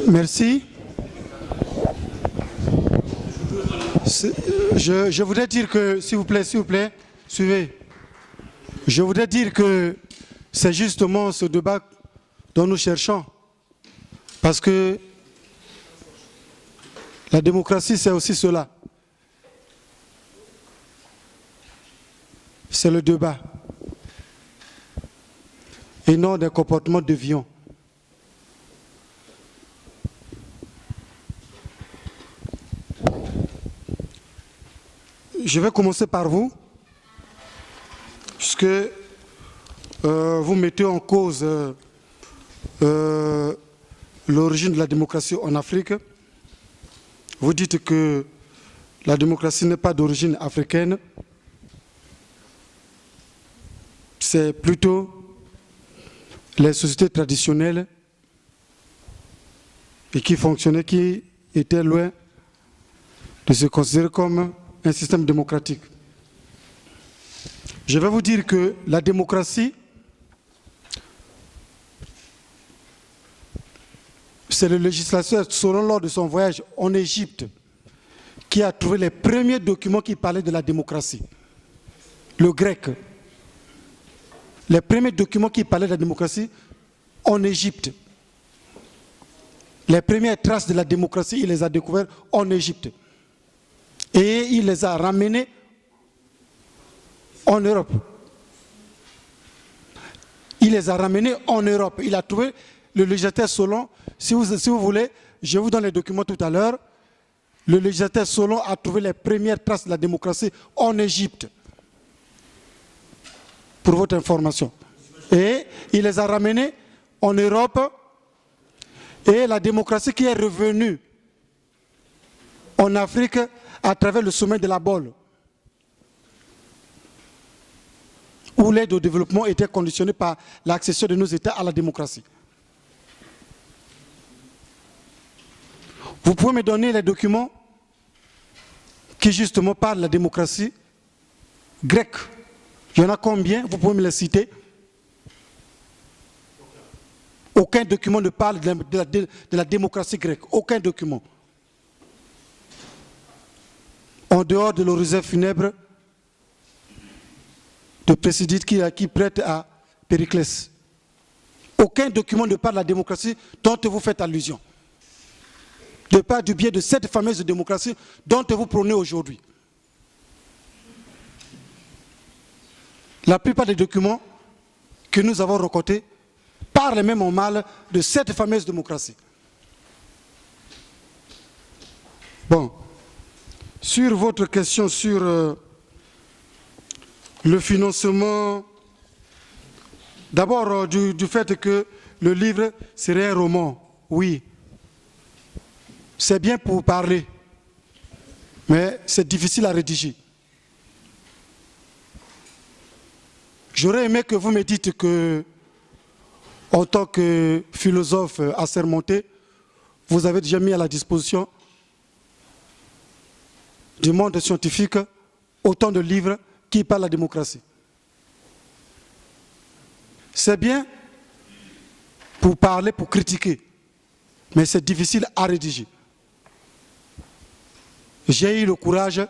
Merci. Je voudrais dire que, s'il vous plaît, suivez. Je voudrais dire que c'est justement ce débat dont nous cherchons. Parce que la démocratie, c'est aussi cela. C'est le débat. Et non des comportements déviants. Je vais commencer par vous, puisque vous mettez en cause l'origine de la démocratie en Afrique. Vous dites que la démocratie n'est pas d'origine africaine, c'est plutôt les sociétés traditionnelles et qui fonctionnaient, qui étaient loin de se considérer comme un système démocratique. Je vais vous dire que la démocratie, c'est le législateur, selon lors de son voyage en Égypte, qui a trouvé les premiers documents qui parlaient de la démocratie. Le grec. Les premiers documents qui parlaient de la démocratie en Égypte. Les premières traces de la démocratie, il les a découvertes en Égypte. Et il les a ramenés en Europe. Il les a ramenés en Europe. Il a trouvé le législateur Solon. Si vous voulez, je vous donne les documents tout à l'heure. Le législateur Solon a trouvé les premières traces de la démocratie en Égypte. Pour votre information. Et il les a ramenés en Europe. Et la démocratie qui est revenue en Afrique à travers le sommet de la Baule, où l'aide au développement était conditionnée par l'accession de nos États à la démocratie. Vous pouvez me donner les documents qui justement parlent de la démocratie grecque. Il y en a combien? Vous pouvez me les citer? Aucun document ne parle de la démocratie grecque. Aucun document. En dehors de l'horizon funèbre de Précédite qui prête à Périclès. Aucun document ne parle de la démocratie dont vous faites allusion. De part du biais de cette fameuse démocratie dont vous prônez aujourd'hui. La plupart des documents que nous avons recueillis parlent même en mal de cette fameuse démocratie. Bon. Sur votre question sur le financement, d'abord du fait que le livre serait un roman, oui. C'est bien pour parler, mais c'est difficile à rédiger. J'aurais aimé que vous me dites que, en tant que philosophe assermenté, vous avez déjà mis à la disposition du monde scientifique autant de livres qui parlent de la démocratie. C'est bien pour parler, pour critiquer, mais c'est difficile à rédiger. J'ai eu le courage,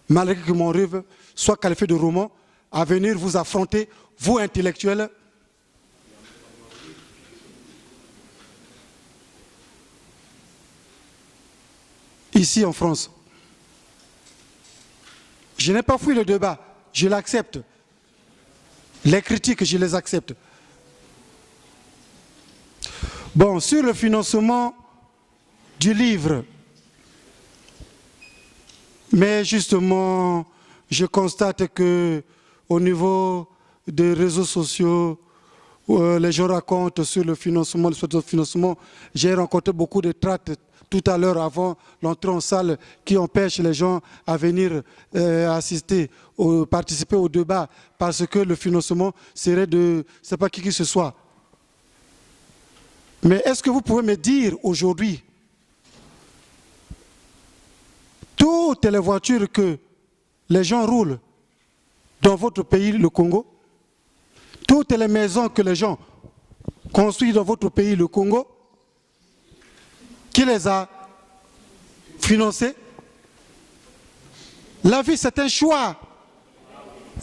malgré que mon rêve soit qualifié de roman, à venir vous affronter, vous intellectuels, ici en France. Je n'ai pas fui le débat, je l'accepte. Les critiques, je les accepte. Bon, sur le financement du livre, mais justement, je constate que au niveau des réseaux sociaux, les gens racontent sur le financement, le financement. J'ai rencontré beaucoup de tracts tout à l'heure avant l'entrée en salle qui empêchent les gens à venir assister, participer au débat parce que le financement serait de, je ne sais pas qui que ce soit. Mais est-ce que vous pouvez me dire aujourd'hui, toutes les voitures que les gens roulent dans votre pays, le Congo, toutes les maisons que les gens construisent dans votre pays, le Congo, qui les a financées? La vie, c'est un choix.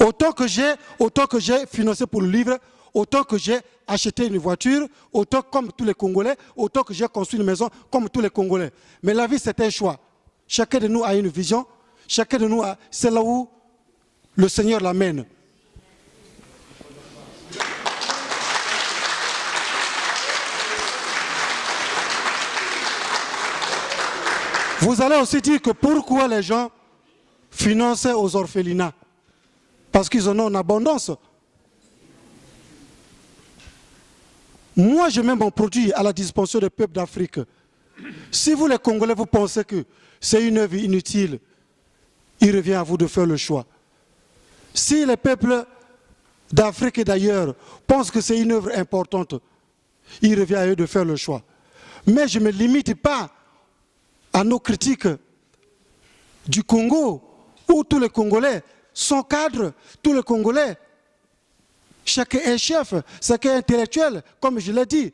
Autant que j'ai financé pour le livre, autant que j'ai acheté une voiture, autant comme tous les Congolais, autant que j'ai construit une maison comme tous les Congolais. Mais la vie, c'est un choix. Chacun de nous a une vision, chacun de nous a... C'est là où le Seigneur l'amène. Vous allez aussi dire que pourquoi les gens finançaient aux orphelinats? Parce qu'ils en ont en abondance. Moi, je mets mon produit à la disposition des peuples d'Afrique. Si vous, les Congolais, vous pensez que c'est une œuvre inutile, il revient à vous de faire le choix. Si les peuples d'Afrique et d'ailleurs pensent que c'est une œuvre importante, il revient à eux de faire le choix. Mais je ne me limite pas à nos critiques du Congo, où tous les Congolais sont cadres, tous les Congolais, chacun est chef, chacun est intellectuel, comme je l'ai dit.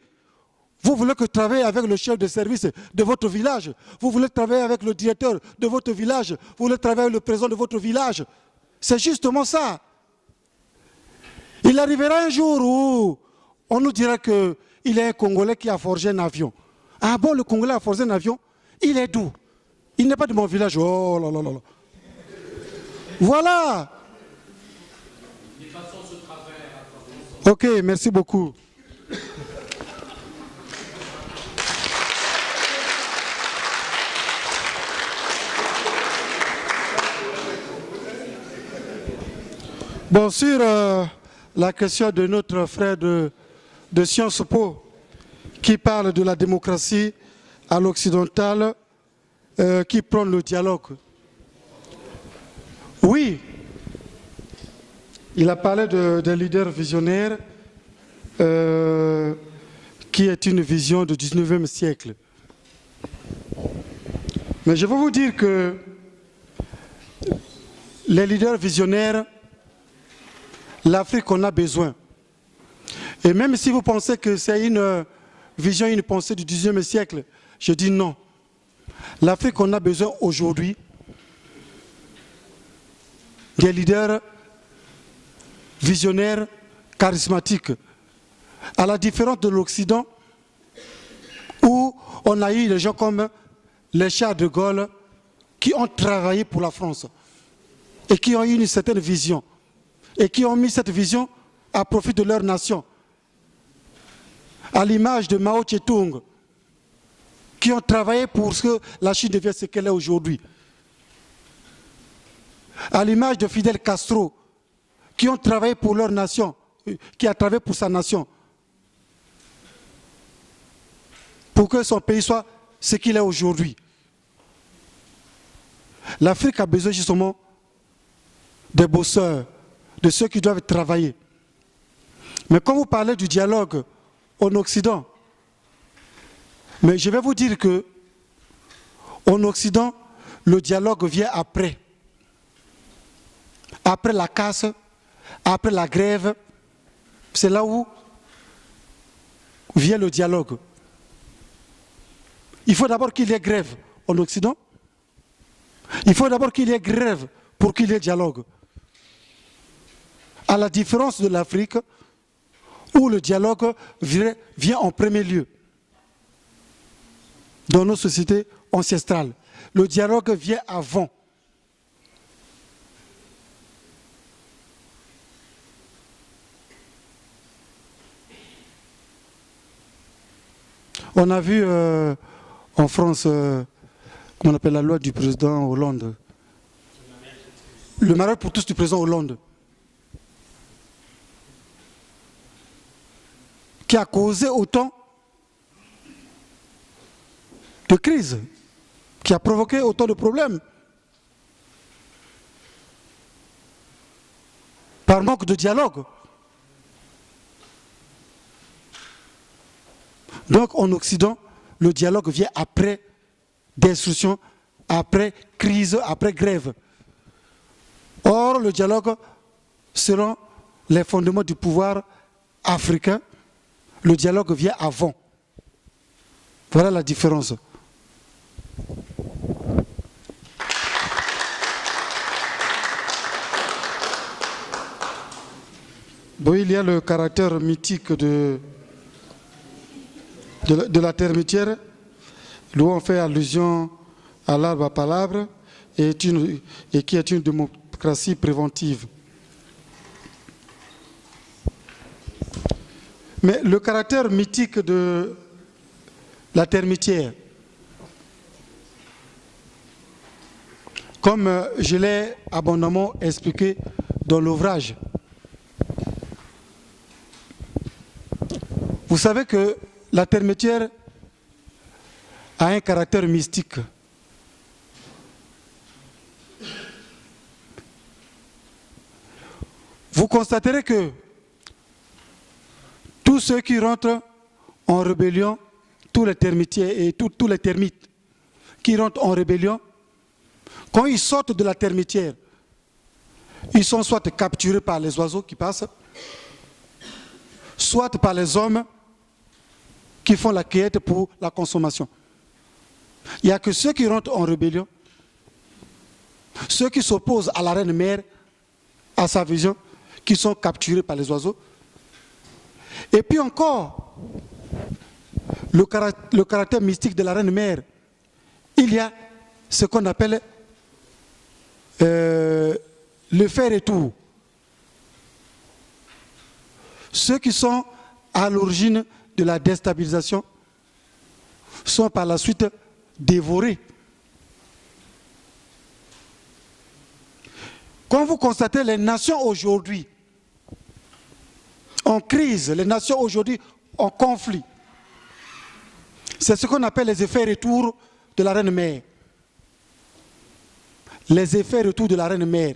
Vous voulez que travailler avec le chef de service de votre village, vous voulez travailler avec le directeur de votre village, vous voulez travailler avec le président de votre village. C'est justement ça. Il arrivera un jour où on nous dira qu'il est un Congolais qui a forgé un avion. Ah bon, le Congolais a forgé un avion? Il est d'où? Il n'est pas de mon village. Oh là là là là. Voilà. Ok, merci beaucoup. Bon, sur la question de notre frère de Sciences Po, qui parle de la démocratie à l'occidentale, qui prend le dialogue. Oui, il a parlé de leaders visionnaires, qui est une vision du 19e siècle. Mais je veux vous dire que les leaders visionnaires, l'Afrique en a besoin. Et même si vous pensez que c'est une vision, une pensée du 19e siècle, je dis non. L'Afrique en a besoin aujourd'hui des leaders visionnaires, charismatiques, à la différence de l'Occident, où on a eu des gens comme les Charles de Gaulle qui ont travaillé pour la France et qui ont eu une certaine vision et qui ont mis cette vision à profit de leur nation. À l'image de Mao Tse-tung, qui ont travaillé pour ce que la Chine devienne ce qu'elle est aujourd'hui. À l'image de Fidel Castro, qui ont travaillé pour leur nation, qui a travaillé pour sa nation, pour que son pays soit ce qu'il est aujourd'hui. L'Afrique a besoin justement des bosseurs, de ceux qui doivent travailler. Mais quand vous parlez du dialogue en Occident, mais je vais vous dire que en Occident, le dialogue vient après. Après la casse, après la grève, c'est là où vient le dialogue. Il faut d'abord qu'il y ait grève en Occident. Il faut d'abord qu'il y ait grève pour qu'il y ait dialogue. À la différence de l'Afrique, où le dialogue vient en premier lieu. Dans nos sociétés ancestrales, le dialogue vient avant. On a vu en France, comment on appelle la loi du président Hollande, le mariage pour tous du président Hollande. qui a causé autant de crises, qui a provoqué autant de problèmes. Par manque de dialogue. Donc en Occident, le dialogue vient après destruction, après crise, après grève. Or, le dialogue, selon les fondements du pouvoir africain, le dialogue vient avant. Voilà la différence. Bon, il y a le caractère mythique de la termitière, où on fait allusion à l'arbre à palabres et qui est une démocratie préventive. Mais le caractère mythique de la termitière, comme je l'ai abondamment expliqué dans l'ouvrage, vous savez que la termitière a un caractère mystique. Vous constaterez que tous ceux qui rentrent en rébellion, tous les termitières et tous les termites qui rentrent en rébellion, quand ils sortent de la termitière, ils sont soit capturés par les oiseaux qui passent, soit par les hommes qui font la cueillette pour la consommation. Il n'y a que ceux qui rentrent en rébellion, ceux qui s'opposent à la reine mère, à sa vision, qui sont capturés par les oiseaux. Et puis encore, le caractère mystique de la reine mère, il y a ce qu'on appelle le fait-retour. Ceux qui sont à l'origine de la déstabilisation sont par la suite dévorés. Quand vous constatez les nations aujourd'hui en crise, les nations aujourd'hui en conflit, c'est ce qu'on appelle les effets retours de la reine mère. Les effets retours de la reine mère.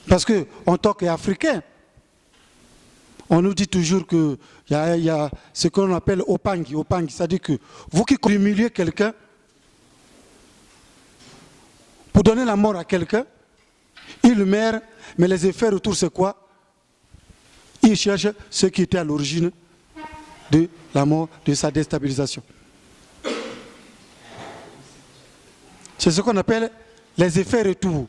Parce qu'en tant qu'Africains, on nous dit toujours qu'il y a ce qu'on appelle opangi, c'est-à-dire que vous qui humiliez quelqu'un, pour donner la mort à quelqu'un, il meurt, mais les effets retour c'est quoi? Il cherche ce qui était à l'origine de la mort, de sa déstabilisation. C'est ce qu'on appelle les effets retour.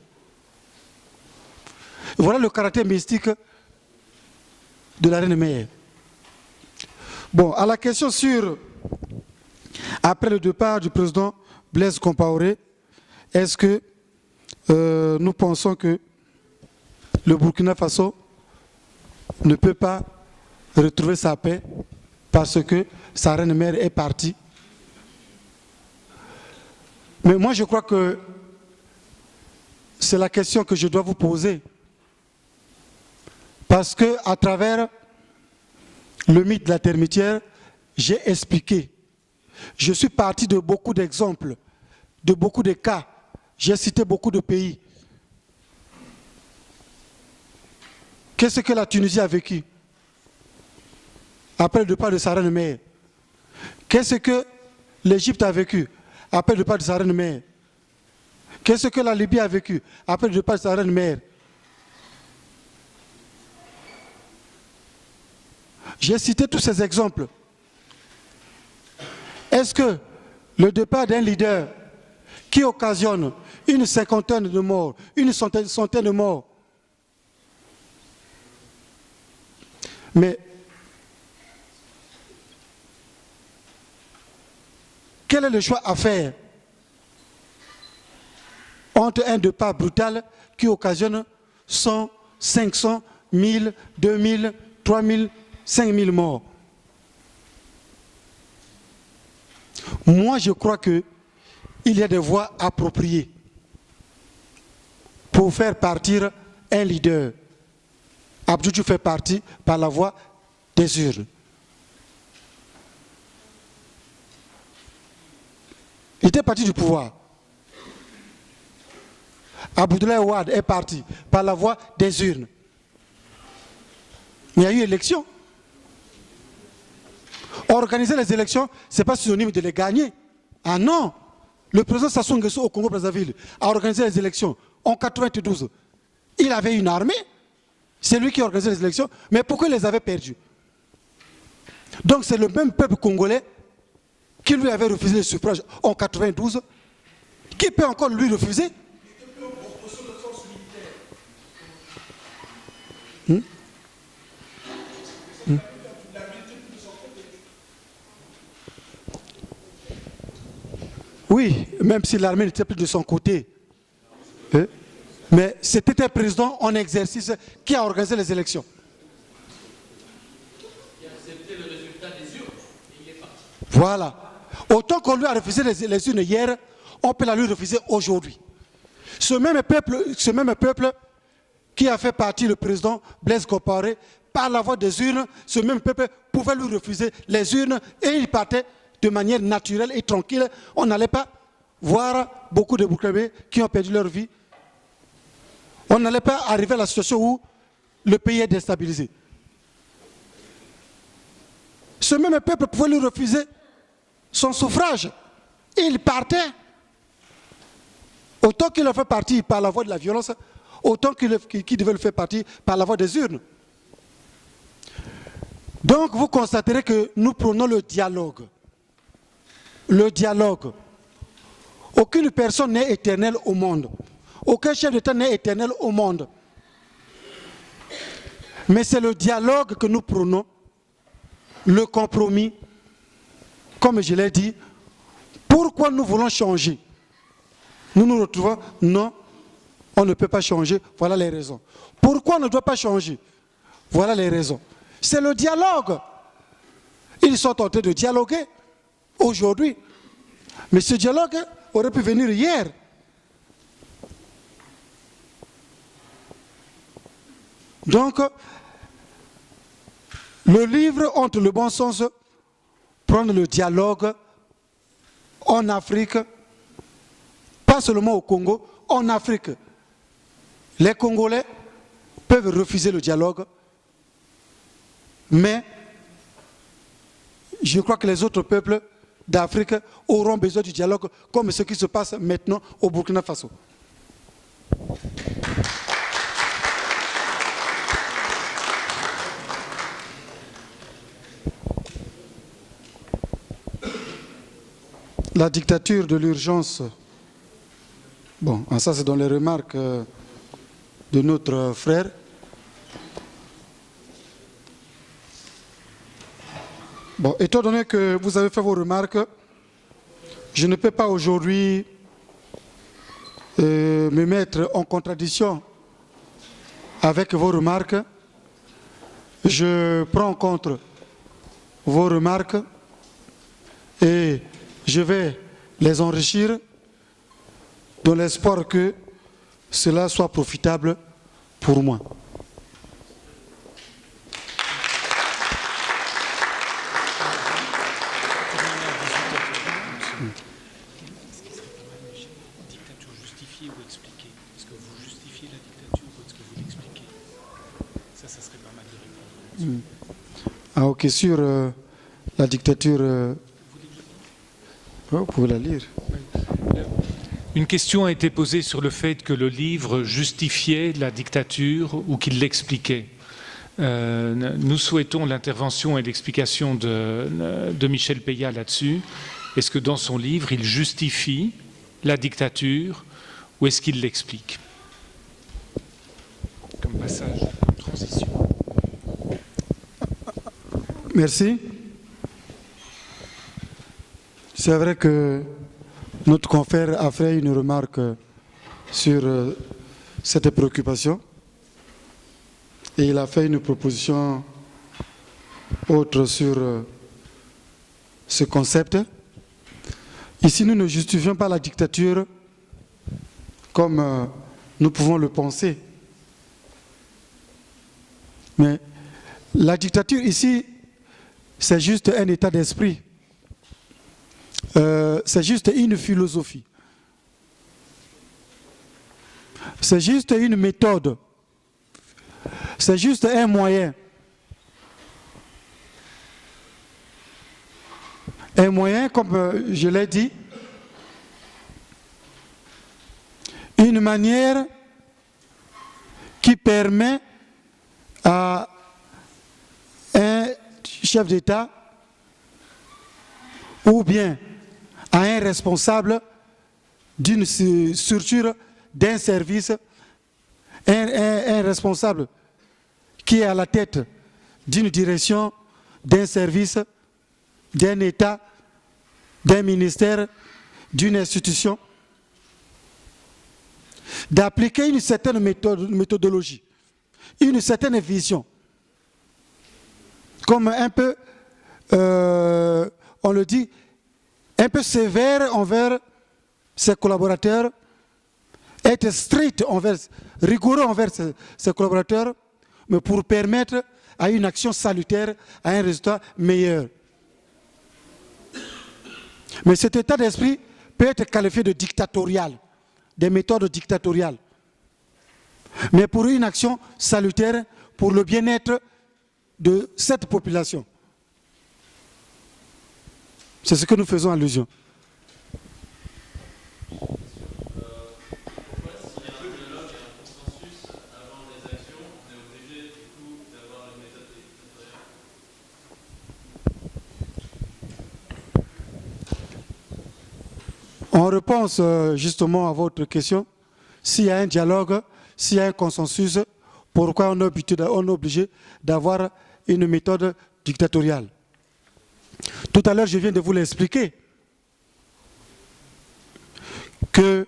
Voilà le caractère mystique de la reine mère. Bon, à la question sur, après le départ du président Blaise Compaoré, est-ce que nous pensons que le Burkina Faso ne peut pas retrouver sa paix parce que sa reine mère est partie? Mais moi je crois que c'est la question que je dois vous poser. Parce qu'à travers le mythe de la termitière, j'ai expliqué. Je suis parti de beaucoup d'exemples, de beaucoup de cas. J'ai cité beaucoup de pays. Qu'est-ce que la Tunisie a vécu après le départ de sa reine mère? Qu'est-ce que l'Égypte a vécu après le départ de sa reine mère? Qu'est-ce que la Libye a vécu après le départ de sa reine mère? J'ai cité tous ces exemples. Est-ce que le départ d'un leader qui occasionne une cinquantaine de morts, une centaine de morts, mais quel est le choix à faire entre un départ brutal qui occasionne 100, 500, 1000, 2000, 3000, 5000 morts? Moi, je crois qu'il y a des voies appropriées pour faire partir un leader. Abdou Diouf fait partie par la voie des urnes. Il était parti du pouvoir. Abdoulaye Wade est parti par la voie des urnes. Mais il y a eu élection. Organiser les élections, ce n'est pas synonyme de les gagner. Ah non! Le président Sassou Nguesso au Congo-Brazzaville a organisé les élections en 1992. Il avait une armée, c'est lui qui a organisé les élections, mais pourquoi il les avait perdues? Donc c'est le même peuple congolais qui lui avait refusé le suffrage en 1992, qui peut encore lui refuser. Oui, même si l'armée n'était plus de son côté. Mais c'était un président en exercice qui a organisé les élections. Il a accepté le résultat des urnes et il est parti. Voilà. Autant qu'on lui a refusé les urnes hier, on peut la lui refuser aujourd'hui. Ce même peuple qui a fait partie le président Blaise Compaoré, par la voie des urnes, ce même peuple pouvait lui refuser les urnes et il partait de manière naturelle et tranquille. On n'allait pas voir beaucoup de Burkinabés qui ont perdu leur vie. On n'allait pas arriver à la situation où le pays est déstabilisé. Ce même peuple pouvait lui refuser son suffrage. Et il partait. Autant qu'il le fait partie par la voie de la violence, autant qu'il devait le faire partie par la voie des urnes. Donc vous constaterez que nous prenons le dialogue. Le dialogue. Aucune personne n'est éternelle au monde. Aucun chef d'État n'est éternel au monde. Mais c'est le dialogue que nous prenons, le compromis, comme je l'ai dit. Pourquoi nous voulons changer? Nous nous retrouvons, non, on ne peut pas changer, voilà les raisons. Pourquoi on ne doit pas changer? Voilà les raisons. C'est le dialogue. Ils sont en train de dialoguer aujourd'hui. Mais ce dialogue aurait pu venir hier. Donc, le livre Entre le bon sens, prendre le dialogue en Afrique, pas seulement au Congo, en Afrique. Les Congolais peuvent refuser le dialogue, mais je crois que les autres peuples d'Afrique auront besoin du dialogue comme ce qui se passe maintenant au Burkina Faso. La dictature de l'urgence, bon, ça c'est dans les remarques de notre frère. Bon, étant donné que vous avez fait vos remarques, je ne peux pas aujourd'hui me mettre en contradiction avec vos remarques. Je prends en compte vos remarques et je vais les enrichir dans l'espoir que cela soit profitable pour moi. Ah ok, sur la dictature, vous pouvez la lire. Une question a été posée sur le fait que le livre justifiait la dictature ou qu'il l'expliquait. Nous souhaitons l'intervention et l'explication de Michel Peya là-dessus. Est-ce que dans son livre, il justifie la dictature ou est-ce qu'il l'explique? Comme passage de transition. Merci. C'est vrai que notre confrère a fait une remarque sur cette préoccupation et il a fait une proposition autre sur ce concept. Ici, nous ne justifions pas la dictature comme nous pouvons le penser. Mais La dictature ici, c'est juste un état d'esprit. C'est juste une philosophie. C'est juste une méthode. C'est juste un moyen. Un moyen, comme je l'ai dit, une manière qui permet à un chef d'État ou bien à un responsable d'une structure, d'un service, un responsable qui est à la tête d'une direction, d'un service, d'un État, d'un ministère, d'une institution, d'appliquer une certaine méthodologie, une certaine vision, comme un peu, on le dit, un peu sévère envers ses collaborateurs, être strict rigoureux envers ses collaborateurs, mais pour permettre à une action salutaire, à un résultat meilleur. Mais cet état d'esprit peut être qualifié de dictatorial, des méthodes dictatoriales. Mais pour une action salutaire, pour le bien-être de cette population. C'est ce que nous faisons allusion. On réponse justement à votre question. S'il y a un dialogue, s'il y a un consensus, pourquoi on est obligé d'avoir une méthode dictatoriale? Tout à l'heure, je viens de vous l'expliquer que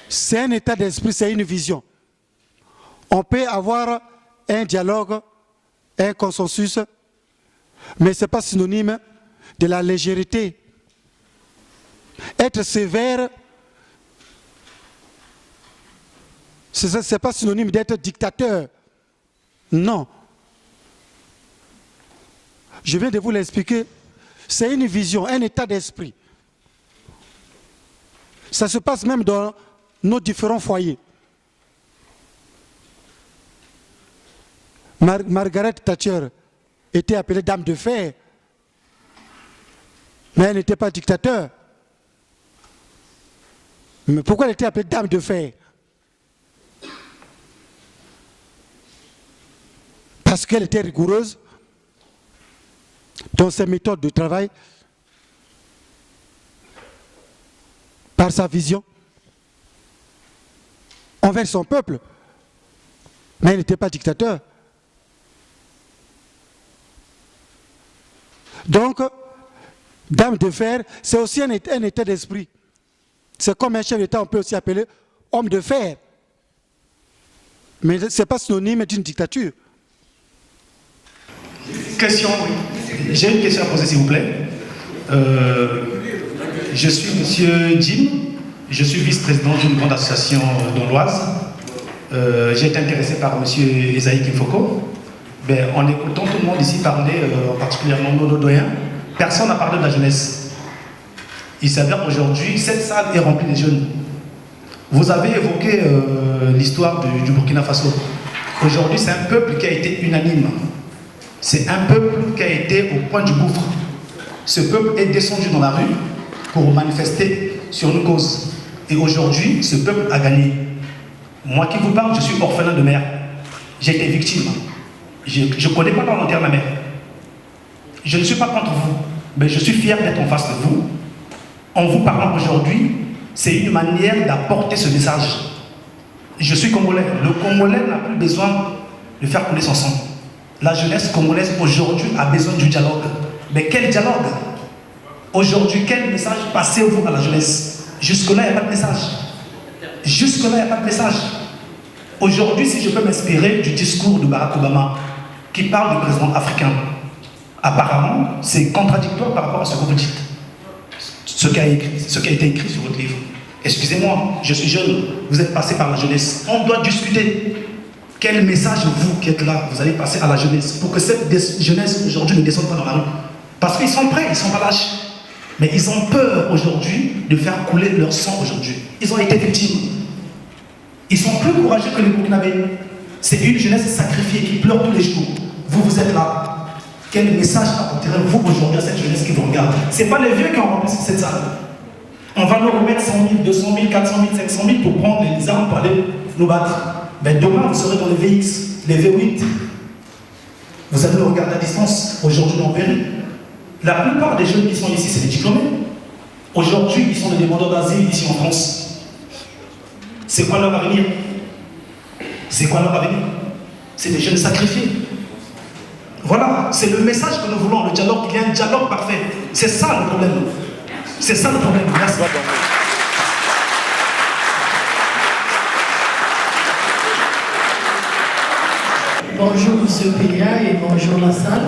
c'est un état d'esprit, c'est une vision. On peut avoir un dialogue, un consensus, mais ce n'est pas synonyme de la légèreté. Être sévère, ce n'est pas synonyme d'être dictateur. Non. Je viens de vous l'expliquer. C'est une vision, un état d'esprit. Ça se passe même dans nos différents foyers. Margaret Thatcher était appelée dame de fer, mais elle n'était pas dictateur. Mais pourquoi elle était appelée dame de fer? Parce qu'elle était rigoureuse dans ses méthodes de travail, par sa vision, envers son peuple. Mais elle n'était pas dictateur. Donc, dame de fer, c'est aussi un état d'esprit. C'est comme un chef d'État, on peut aussi appeler homme de fer. Mais ce n'est pas synonyme d'une dictature. Question, oui. J'ai une question à poser, s'il vous plaît. Je suis monsieur Jim, je suis vice-président d'une grande association dans l'Oise. J'ai été intéressé par monsieur Esaïe Kimfoko. Ben, en écoutant tout le monde ici parler, particulièrement nos doyens, personne n'a parlé de la jeunesse. Il s'avère qu'aujourd'hui, cette salle est remplie de jeunes. Vous avez évoqué l'histoire du Burkina Faso. Aujourd'hui, c'est un peuple qui a été unanime. C'est un peuple qui a été au point du gouffre. Ce peuple est descendu dans la rue pour manifester sur une cause. Et aujourd'hui, ce peuple a gagné. Moi qui vous parle, je suis orphelin de mère. J'ai été victime. Je ne connais pas parlementaire ma mère. Je ne suis pas contre vous, mais je suis fier d'être en face de vous. En vous parlant aujourd'hui, c'est une manière d'apporter ce message. Je suis congolais. Le Congolais n'a plus besoin de faire couler son sang. La jeunesse congolaise aujourd'hui a besoin du dialogue. Mais quel dialogue? Aujourd'hui, quel message passez-vous à la jeunesse? Jusque-là, il n'y a pas de message. Jusque-là, il n'y a pas de message. Aujourd'hui, si je peux m'inspirer du discours de Barack Obama, qui parle du président africain, apparemment, c'est contradictoire par rapport à ce que vous dites. Ce qui a été écrit sur votre livre. Excusez-moi, je suis jeune, vous êtes passé par la jeunesse. On doit discuter. Quel message, vous qui êtes là, vous allez passer à la jeunesse pour que cette jeunesse aujourd'hui ne descende pas dans la rue? Parce qu'ils sont prêts, ils ne sont pas lâches. Mais ils ont peur aujourd'hui de faire couler leur sang aujourd'hui. Ils ont été victimes. Ils sont plus courageux que les Burkinabés. C'est une jeunesse sacrifiée qui pleure tous les jours. Vous, vous êtes là. Quel message apporterez-vous aujourd'hui à cette jeunesse qui vous regarde? Ce n'est pas les vieux qui ont rempli cette salle. On va nous remettre 100 000, 200 000, 400 000, 500 000 pour prendre les armes pour aller nous battre. Mais demain, vous serez dans les VX, les V8. Vous allez nous regarder à distance. Aujourd'hui, on périt. La plupart des jeunes qui sont ici, c'est des diplômés. Aujourd'hui, ils sont des demandeurs d'asile ici en France. C'est quoi leur avenir? C'est quoi leur avenir? C'est des jeunes sacrifiés. Voilà, c'est le message que nous voulons, le dialogue. Il y a un dialogue parfait. C'est ça le problème. C'est ça le problème. Merci. Bonjour M. Péa et bonjour la salle.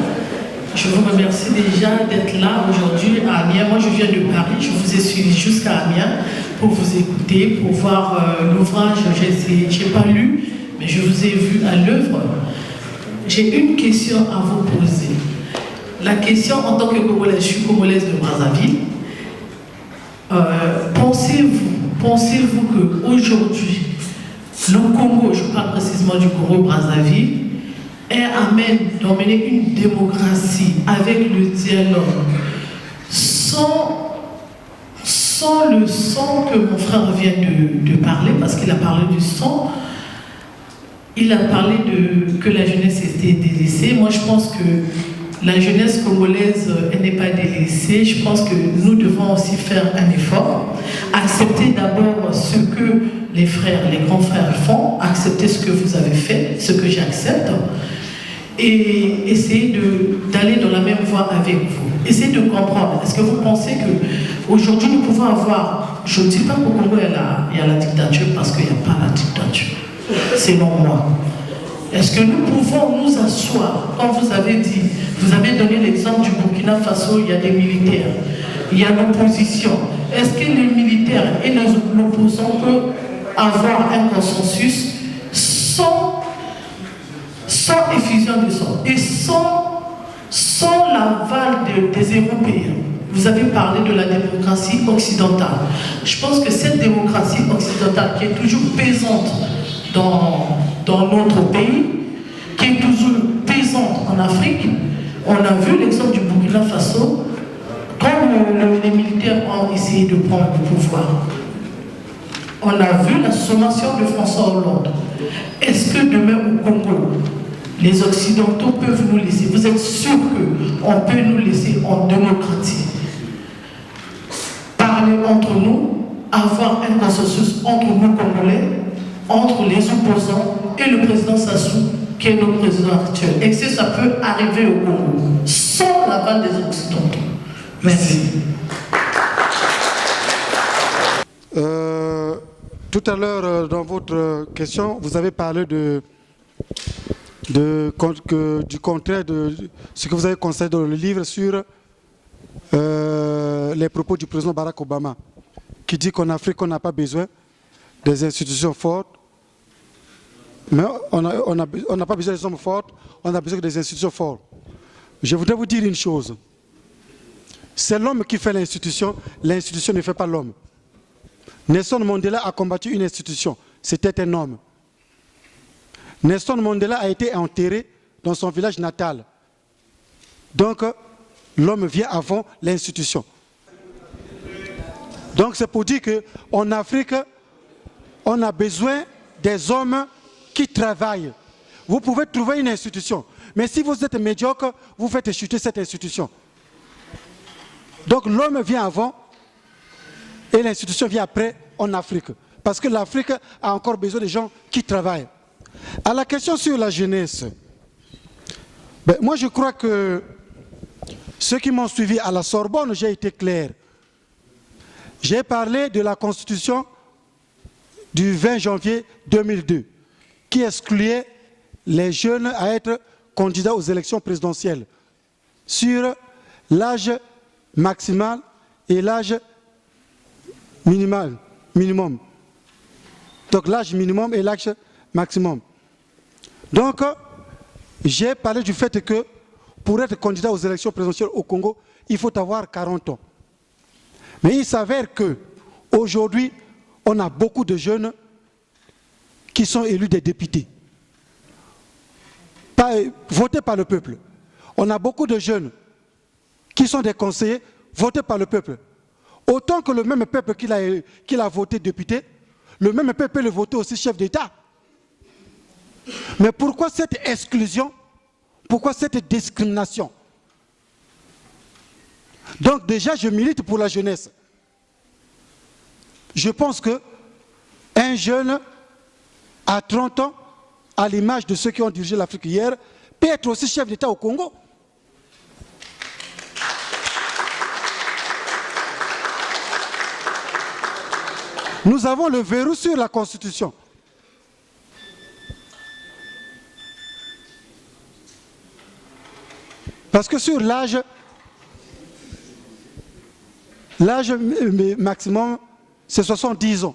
Je vous remercie déjà d'être là aujourd'hui à Amiens. Moi je viens de Paris, je vous ai suivi jusqu'à Amiens pour vous écouter, pour voir l'ouvrage. Je n'ai pas lu, mais je vous ai vu à l'œuvre. J'ai une question à vous poser. La question en tant que Congolaise, je suis Congolaise de Brazzaville. Pensez-vous qu'aujourd'hui, le Congo, je parle précisément du Congo-Brazzaville, est à même d'emmener une démocratie avec le dialogue sans le sang que mon frère vient de parler, parce qu'il a parlé du sang, il a parlé que la jeunesse était délaissée. Moi je pense que la jeunesse congolaise, elle n'est pas délaissée. Je pense que nous devons aussi faire un effort, accepter d'abord ce que les frères, les grands frères font, accepter ce que vous avez fait, ce que j'accepte, et essayer d'aller dans la même voie avec vous. Essayez de comprendre. Est-ce que vous pensez qu'aujourd'hui nous pouvons avoir, je ne dis pas qu'au Congo il y a la dictature parce qu'il n'y a pas la dictature, selon moi. Est-ce que nous pouvons nous asseoir, comme vous avez dit, vous avez donné l'exemple du Burkina Faso, il y a des militaires, il y a l'opposition. Est-ce que les militaires et l'opposant peuvent avoir un consensus sans effusion de sang et sans l'aval des Européens? Vous avez parlé de la démocratie occidentale. Je pense que cette démocratie occidentale qui est toujours pesante dans notre pays, qui est toujours pesante en Afrique, on a vu l'exemple du Burkina Faso, quand les militaires ont essayé de prendre le pouvoir. On a vu la sommation de François Hollande. Est-ce que demain au Congo, les Occidentaux peuvent nous laisser? Vous êtes sûr qu'on peut nous laisser en démocratie parler entre nous, avoir un consensus entre nous Congolais, entre les opposants et le président Sassou, qui est notre président actuel? Et que ça peut arriver au Congo sans l'aval des Occidentaux? Merci. Tout à l'heure, dans votre question, vous avez parlé du contraire de ce que vous avez constaté dans le livre sur les propos du président Barack Obama, qui dit qu'en Afrique, on n'a pas besoin des institutions fortes, mais on n'a pas besoin des hommes forts, on a besoin des institutions fortes. Je voudrais vous dire une chose. C'est l'homme qui fait l'institution ne fait pas l'homme. Nelson Mandela a combattu une institution, c'était un homme. Nelson Mandela a été enterré dans son village natal. Donc, l'homme vient avant l'institution. Donc, c'est pour dire qu'en Afrique, on a besoin des hommes qui travaillent. Vous pouvez trouver une institution, mais si vous êtes médiocre, vous faites chuter cette institution. Donc, l'homme vient avant et l'institution vient après en Afrique. Parce que l'Afrique a encore besoin de gens qui travaillent. À la question sur la jeunesse, moi je crois que ceux qui m'ont suivi à la Sorbonne, j'ai été clair. J'ai parlé de la Constitution du 20 janvier 2002, qui excluait les jeunes à être candidats aux élections présidentielles sur l'âge maximal et l'âge minimum. Donc l'âge minimum et l'âge maximum. Donc, j'ai parlé du fait que pour être candidat aux élections présidentielles au Congo, il faut avoir 40 ans. Mais il s'avère qu'aujourd'hui, on a beaucoup de jeunes qui sont élus des députés, votés par le peuple. On a beaucoup de jeunes qui sont des conseillers votés par le peuple. Autant que le même peuple qu'il a voté député, le même peuple peut le voter aussi chef d'État. Mais pourquoi cette exclusion? Pourquoi cette discrimination? Donc déjà, je milite pour la jeunesse. Je pense qu'un jeune à 30 ans, à l'image de ceux qui ont dirigé l'Afrique hier, peut être aussi chef d'État au Congo. Nous avons le verrou sur la Constitution. Parce que sur l'âge maximum, c'est 70 ans.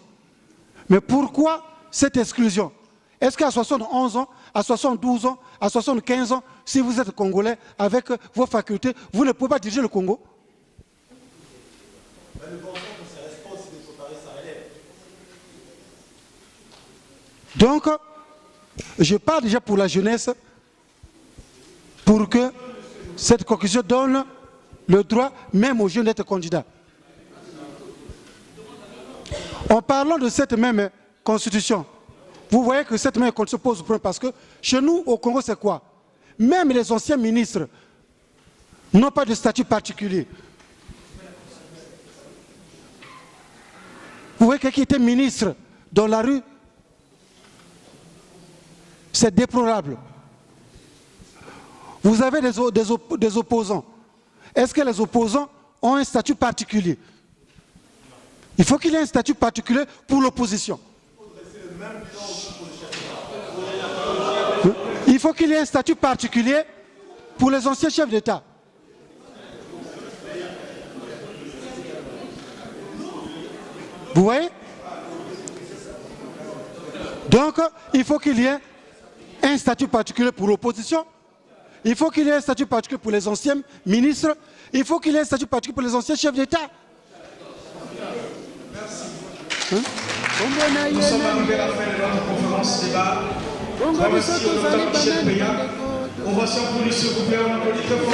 Mais pourquoi cette exclusion? Est-ce qu'à 71 ans, à 72 ans, à 75 ans, si vous êtes Congolais avec vos facultés, vous ne pouvez pas diriger le Congo? Donc, je parle déjà pour la jeunesse, pour que cette conclusion donne le droit même aux jeunes d'être candidats. En parlant de cette même constitution, vous voyez que cette même constitution pose problème parce que chez nous, au Congo, c'est quoi? Même les anciens ministres n'ont pas de statut particulier. Vous voyez quelqu'un qui était ministre dans la rue, c'est déplorable. Vous avez des opposants. Est-ce que les opposants ont un statut particulier? Il faut qu'il y ait un statut particulier pour l'opposition. Il faut qu'il y ait un statut particulier pour les anciens chefs d'État. Vous voyez? Donc, il faut qu'il y ait un statut particulier pour l'opposition. Il faut qu'il y ait un statut particulier pour les anciens ministres. Il faut qu'il y ait un statut particulier pour les anciens chefs d'État. Nous sommes arrivés à la fin de notre conférence débat. Remercie au docteur Michel Peya. On va s'en applaudir s'il vous plaît, on applaudit très fort.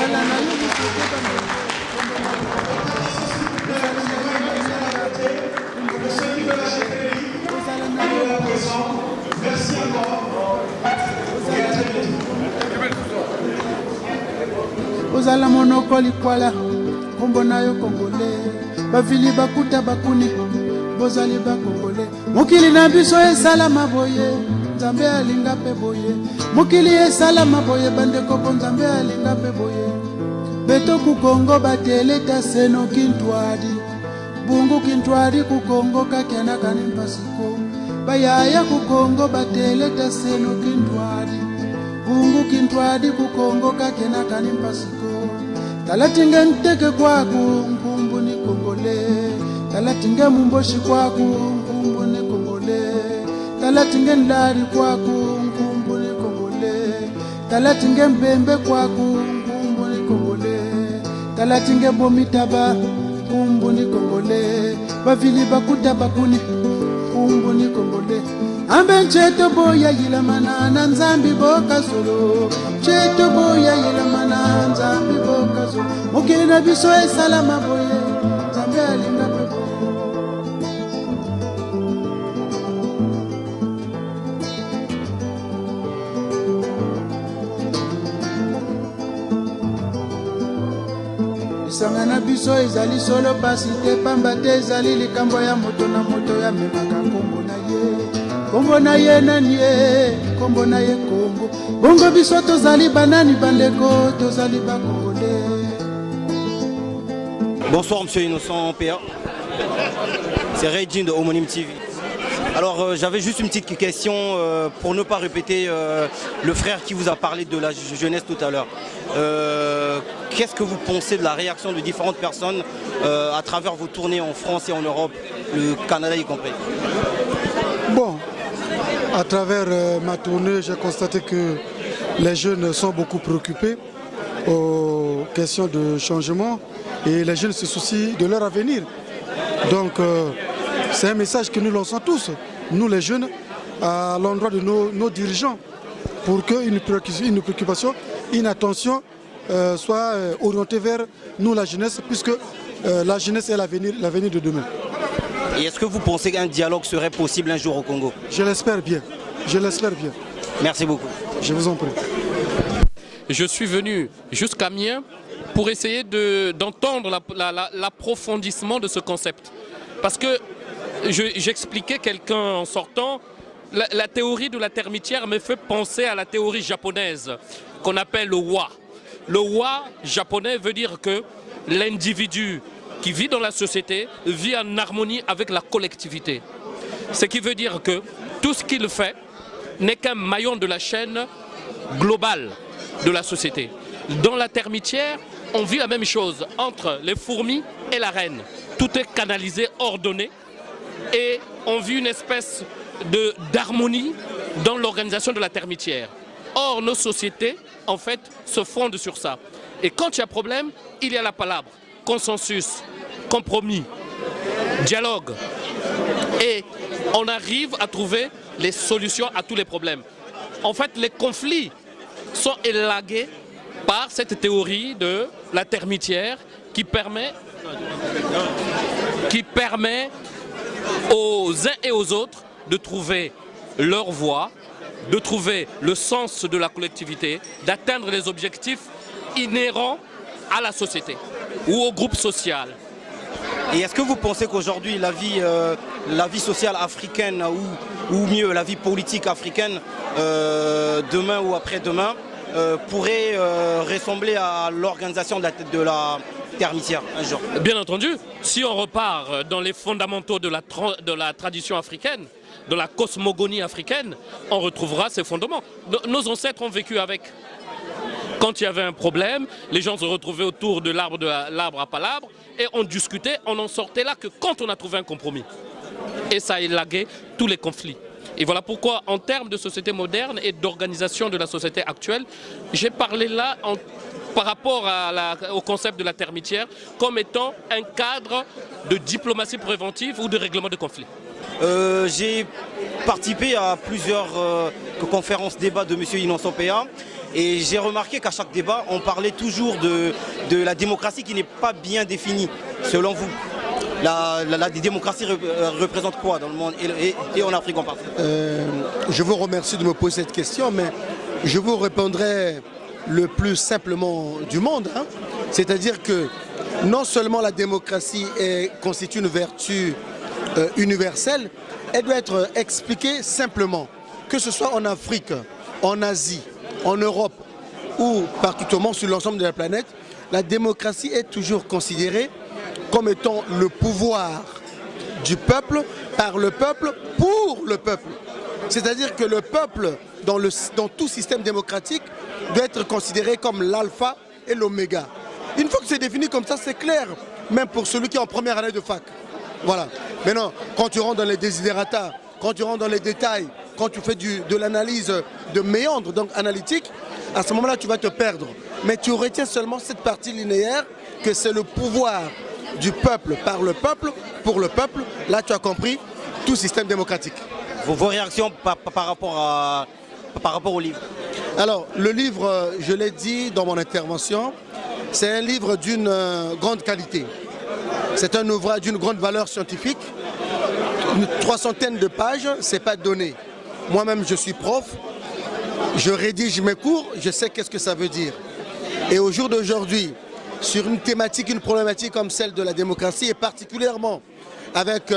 Pour ceux qui veulent acheter les livres, on est à présent. Merci encore. Et à très bientôt. Ozala monoko likwala kombo nayo kongole bavili bakuta bakuni bozali bakongole mokili na biso esala maboye nzambe alinga pe boye mokili esala maboye bandeko po nzambe alinga pe boye beto ku Kongo bateleta seno kintwadi bungu kintwadi ku Kongo kakena kanin pasiko bayaya ku Kongo bateleta seno kintwadi bungu kintwadi ku Kongo kakena kanin pasiko talatinga nteke kwaku nkumbu ni Kongole talatinga mumboshi kwaku nkumbu ni Kongole talatinga ndari kwaku nkumbu ni Kongole talatinga mbembe kwaku nkumbu ni Kongole talatinga bomitaba nkumbu ni Kongole bavili bakuta bakuni nkumbu ni Kongole ambe ncheto boya yilamana na nzambi boka solo ncheto boya yilamana nzambi boka solo mokili na biso esalama boye nzambe alinga pe lisanga na biso ezali solo pasi te pamba te ezali likambo ya moto na moto ya memaka kombo na ye kombo na ye nani ye kombo na ye Kongo bongo biso tozali banani bandeko tozali bakongole. Bonsoir monsieur Innocent Péa, c'est Régine de Homonyme TV. Alors j'avais juste une petite question pour ne pas répéter le frère qui vous a parlé de la jeunesse tout à l'heure. Qu'est-ce que vous pensez de la réaction de différentes personnes à travers vos tournées en France et en Europe, le Canada y compris? Bon, À travers ma tournée, j'ai constaté que les jeunes sont beaucoup préoccupés aux questions de changement et les jeunes se soucient de leur avenir. Donc c'est un message que nous lançons tous, nous les jeunes, à l'endroit de nos dirigeants, pour qu'une préoccupation, une attention soit orientée vers nous la jeunesse, puisque la jeunesse est l'avenir de demain. Et est-ce que vous pensez qu'un dialogue serait possible un jour au Congo? Je l'espère bien, je l'espère bien. Merci beaucoup. Je vous en prie. Je suis venu jusqu'à Amiens pour essayer d'entendre l'approfondissement de ce concept. Parce que j'expliquais quelqu'un en sortant, la théorie de la termitière me fait penser à la théorie japonaise qu'on appelle le wa. Le wa japonais veut dire que l'individu qui vit dans la société vit en harmonie avec la collectivité. Ce qui veut dire que tout ce qu'il fait n'est qu'un maillon de la chaîne globale de la société. Dans la termitière, on vit la même chose entre les fourmis et la reine. Tout est canalisé, ordonné, et on vit une espèce d'harmonie dans l'organisation de la termitière. Or, nos sociétés, en fait, se fondent sur ça. Et quand il y a problème, il y a la palabre, consensus, compromis, dialogue. Et on arrive à trouver les solutions à tous les problèmes. En fait, les conflits sont élagués par cette théorie de la termitière qui permet aux uns et aux autres de trouver leur voie, de trouver le sens de la collectivité, d'atteindre les objectifs inhérents à la société ou au groupe social. Et est-ce que vous pensez qu'aujourd'hui la vie sociale africaine ou mieux la vie politique africaine demain ou après-demain pourrait ressembler à l'organisation de la termitière un jour? Bien entendu, si on repart dans les fondamentaux de la tradition africaine, de la cosmogonie africaine, on retrouvera ces fondements. Nos ancêtres ont vécu avec. Quand il y avait un problème, les gens se retrouvaient autour de l'arbre à palabre et on discutait, on n'en sortait là que quand on a trouvé un compromis. Et ça a élagué tous les conflits. Et voilà pourquoi, en termes de société moderne et d'organisation de la société actuelle, j'ai parlé là par rapport au concept de la termitière comme étant un cadre de diplomatie préventive ou de règlement de conflits. J'ai participé à plusieurs conférences, débats de M. Innocent Péa. Et j'ai remarqué qu'à chaque débat, on parlait toujours de la démocratie qui n'est pas bien définie, selon vous. La démocratie représente quoi dans le monde et en Afrique en particulier? Je vous remercie de me poser cette question, mais je vous répondrai le plus simplement du monde. C'est-à-dire que non seulement la démocratie constitue une vertu universelle, elle doit être expliquée simplement, que ce soit en Afrique, en Asie, en Europe ou partout au monde, sur l'ensemble de la planète. La démocratie est toujours considérée comme étant le pouvoir du peuple, par le peuple, pour le peuple. C'est-à-dire que le peuple, dans tout système démocratique, doit être considéré comme l'alpha et l'oméga. Une fois que c'est défini comme ça, c'est clair, même pour celui qui est en première année de fac. Voilà. Maintenant, quand tu rentres dans les désidératas, quand tu rentres dans les détails, quand tu fais de l'analyse de méandre, donc analytique, à ce moment-là, tu vas te perdre. Mais tu retiens seulement cette partie linéaire, que c'est le pouvoir du peuple, par le peuple, pour le peuple. Là, tu as compris tout système démocratique. Vos réactions par rapport au livre? Alors, le livre, je l'ai dit dans mon intervention, c'est un livre d'une grande qualité. C'est un ouvrage d'une grande valeur scientifique. Une 300aine de pages, c'est pas donné. Moi-même, je suis prof, je rédige mes cours, je sais qu'est-ce que ça veut dire. Et au jour d'aujourd'hui, sur une thématique, une problématique comme celle de la démocratie, et particulièrement avec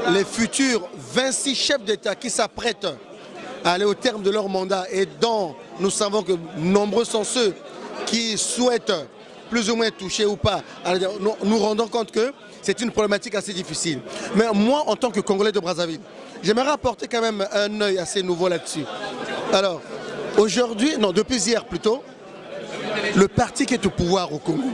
les futurs 26 chefs d'État qui s'apprêtent à aller au terme de leur mandat et dont nous savons que nombreux sont ceux qui souhaitent plus ou moins toucher ou pas, nous rendons compte que c'est une problématique assez difficile. Mais moi, en tant que Congolais de Brazzaville, j'aimerais apporter quand même un œil assez nouveau là-dessus. Alors, aujourd'hui, non, depuis hier plutôt, le parti qui est au pouvoir au Congo,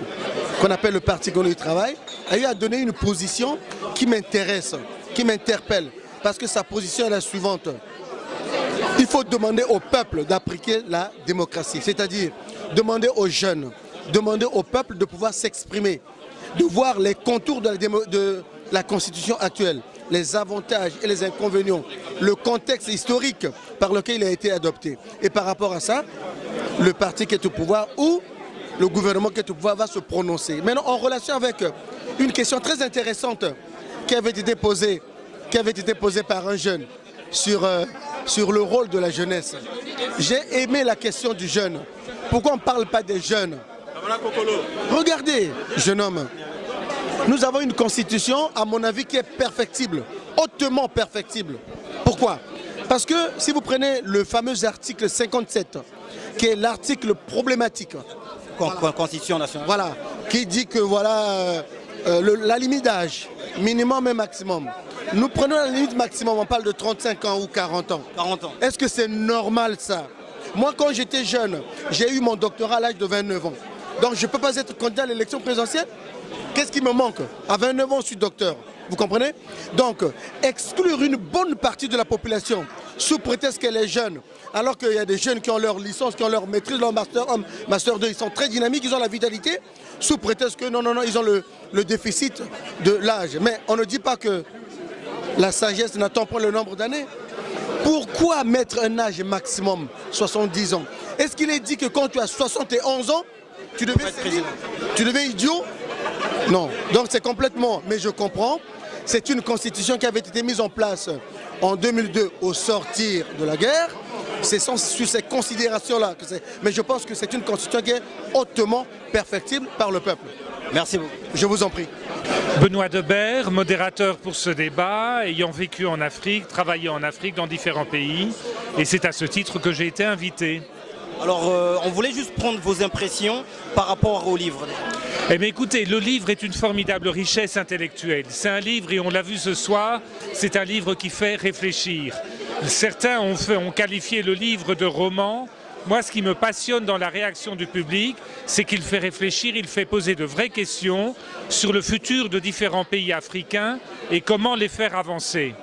qu'on appelle le Parti Congolais du Travail, a eu à donner une position qui m'intéresse, qui m'interpelle. Parce que sa position est la suivante. il faut demander au peuple d'appliquer la démocratie, c'est-à-dire demander aux jeunes, demander au peuple de pouvoir s'exprimer, de voir les contours de la constitution actuelle, les avantages et les inconvénients, le contexte historique par lequel il a été adopté. Et par rapport à ça, le parti qui est au pouvoir ou le gouvernement qui est au pouvoir va se prononcer. Maintenant, en relation avec une question très intéressante qui avait été posée par un jeune sur le rôle de la jeunesse. J'ai aimé la question du jeune. Pourquoi on ne parle pas des jeunes? Regardez, jeune homme, nous avons une constitution, à mon avis, qui est perfectible, hautement perfectible. Pourquoi? Parce que si vous prenez le fameux article 57, qui est l'article problématique, Constitution nationale. Voilà, qui dit que voilà la limite d'âge, minimum et maximum. Nous prenons la limite maximum, on parle de 35 ans ou 40 ans. 40 ans. Est-ce que c'est normal ça? Moi, quand j'étais jeune, j'ai eu mon doctorat à l'âge de 29 ans. Donc je ne peux pas être candidat à l'élection présidentielle. Qu'est-ce qui me manque? À 29 ans, je suis docteur. Vous comprenez? Donc, exclure une bonne partie de la population sous prétexte qu'elle est jeune, alors qu'il y a des jeunes qui ont leur licence, qui ont leur maîtrise, leur master 1, master 2, ils sont très dynamiques, ils ont la vitalité, sous prétexte que non, ils ont le déficit de l'âge. Mais on ne dit pas que la sagesse n'attend pas le nombre d'années. Pourquoi mettre un âge maximum, 70 ans? Est-ce qu'il est dit que quand tu as 71 ans, tu deviens idiot? Non, donc c'est complètement, mais je comprends, c'est une constitution qui avait été mise en place en 2002 au sortir de la guerre. C'est sur ces considérations-là que c'est. Mais je pense que c'est une constitution qui est hautement perfectible par le peuple. Merci beaucoup. Je vous en prie. Benoît Debert, modérateur pour ce débat, ayant vécu en Afrique, travaillé en Afrique dans différents pays, et c'est à ce titre que j'ai été invité. Alors, on voulait juste prendre vos impressions par rapport au livre. Eh bien écoutez, le livre est une formidable richesse intellectuelle. C'est un livre, et on l'a vu ce soir, c'est un livre qui fait réfléchir. Certains ont qualifié le livre de roman. Moi, ce qui me passionne dans la réaction du public, c'est qu'il fait réfléchir, il fait poser de vraies questions sur le futur de différents pays africains et comment les faire avancer.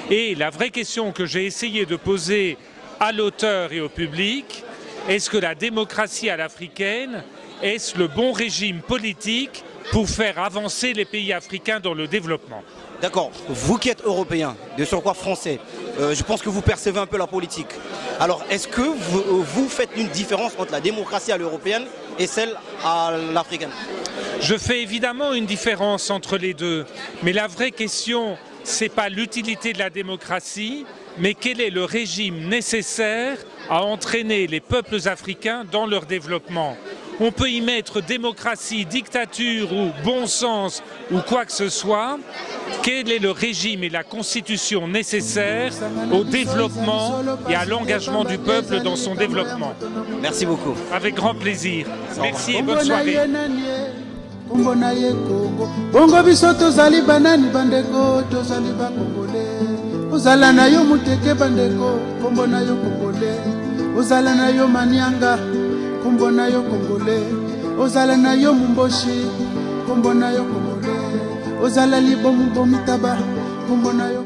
Et la vraie question que j'ai essayé de poser à l'auteur et au public, est-ce que la démocratie à l'africaine, est-ce le bon régime politique pour faire avancer les pays africains dans le développement? D'accord, vous qui êtes européen, de surcroît français, je pense que vous percevez un peu la politique. Alors, est-ce que vous faites une différence entre la démocratie à l'européenne et celle à l'africaine? Je fais évidemment une différence entre les deux, mais la vraie question, c'est pas l'utilité de la démocratie, mais quel est le régime nécessaire à entraîner les peuples africains dans leur développement. On peut y mettre démocratie, dictature ou bon sens ou quoi que ce soit. Quel est le régime et la constitution nécessaires au développement et à l'engagement du peuple dans son développement? Merci beaucoup. Avec grand plaisir. Merci et bonne soirée. Bongo biso tozali banani bandeko tozali bakongole ozala na yo muteke bandeko kombo na yo kongole ozala na yo manianga kombo na yo kongole ozala na yo mumboshi kombo na yo kongole ozala libomu bomitaba kombo na yo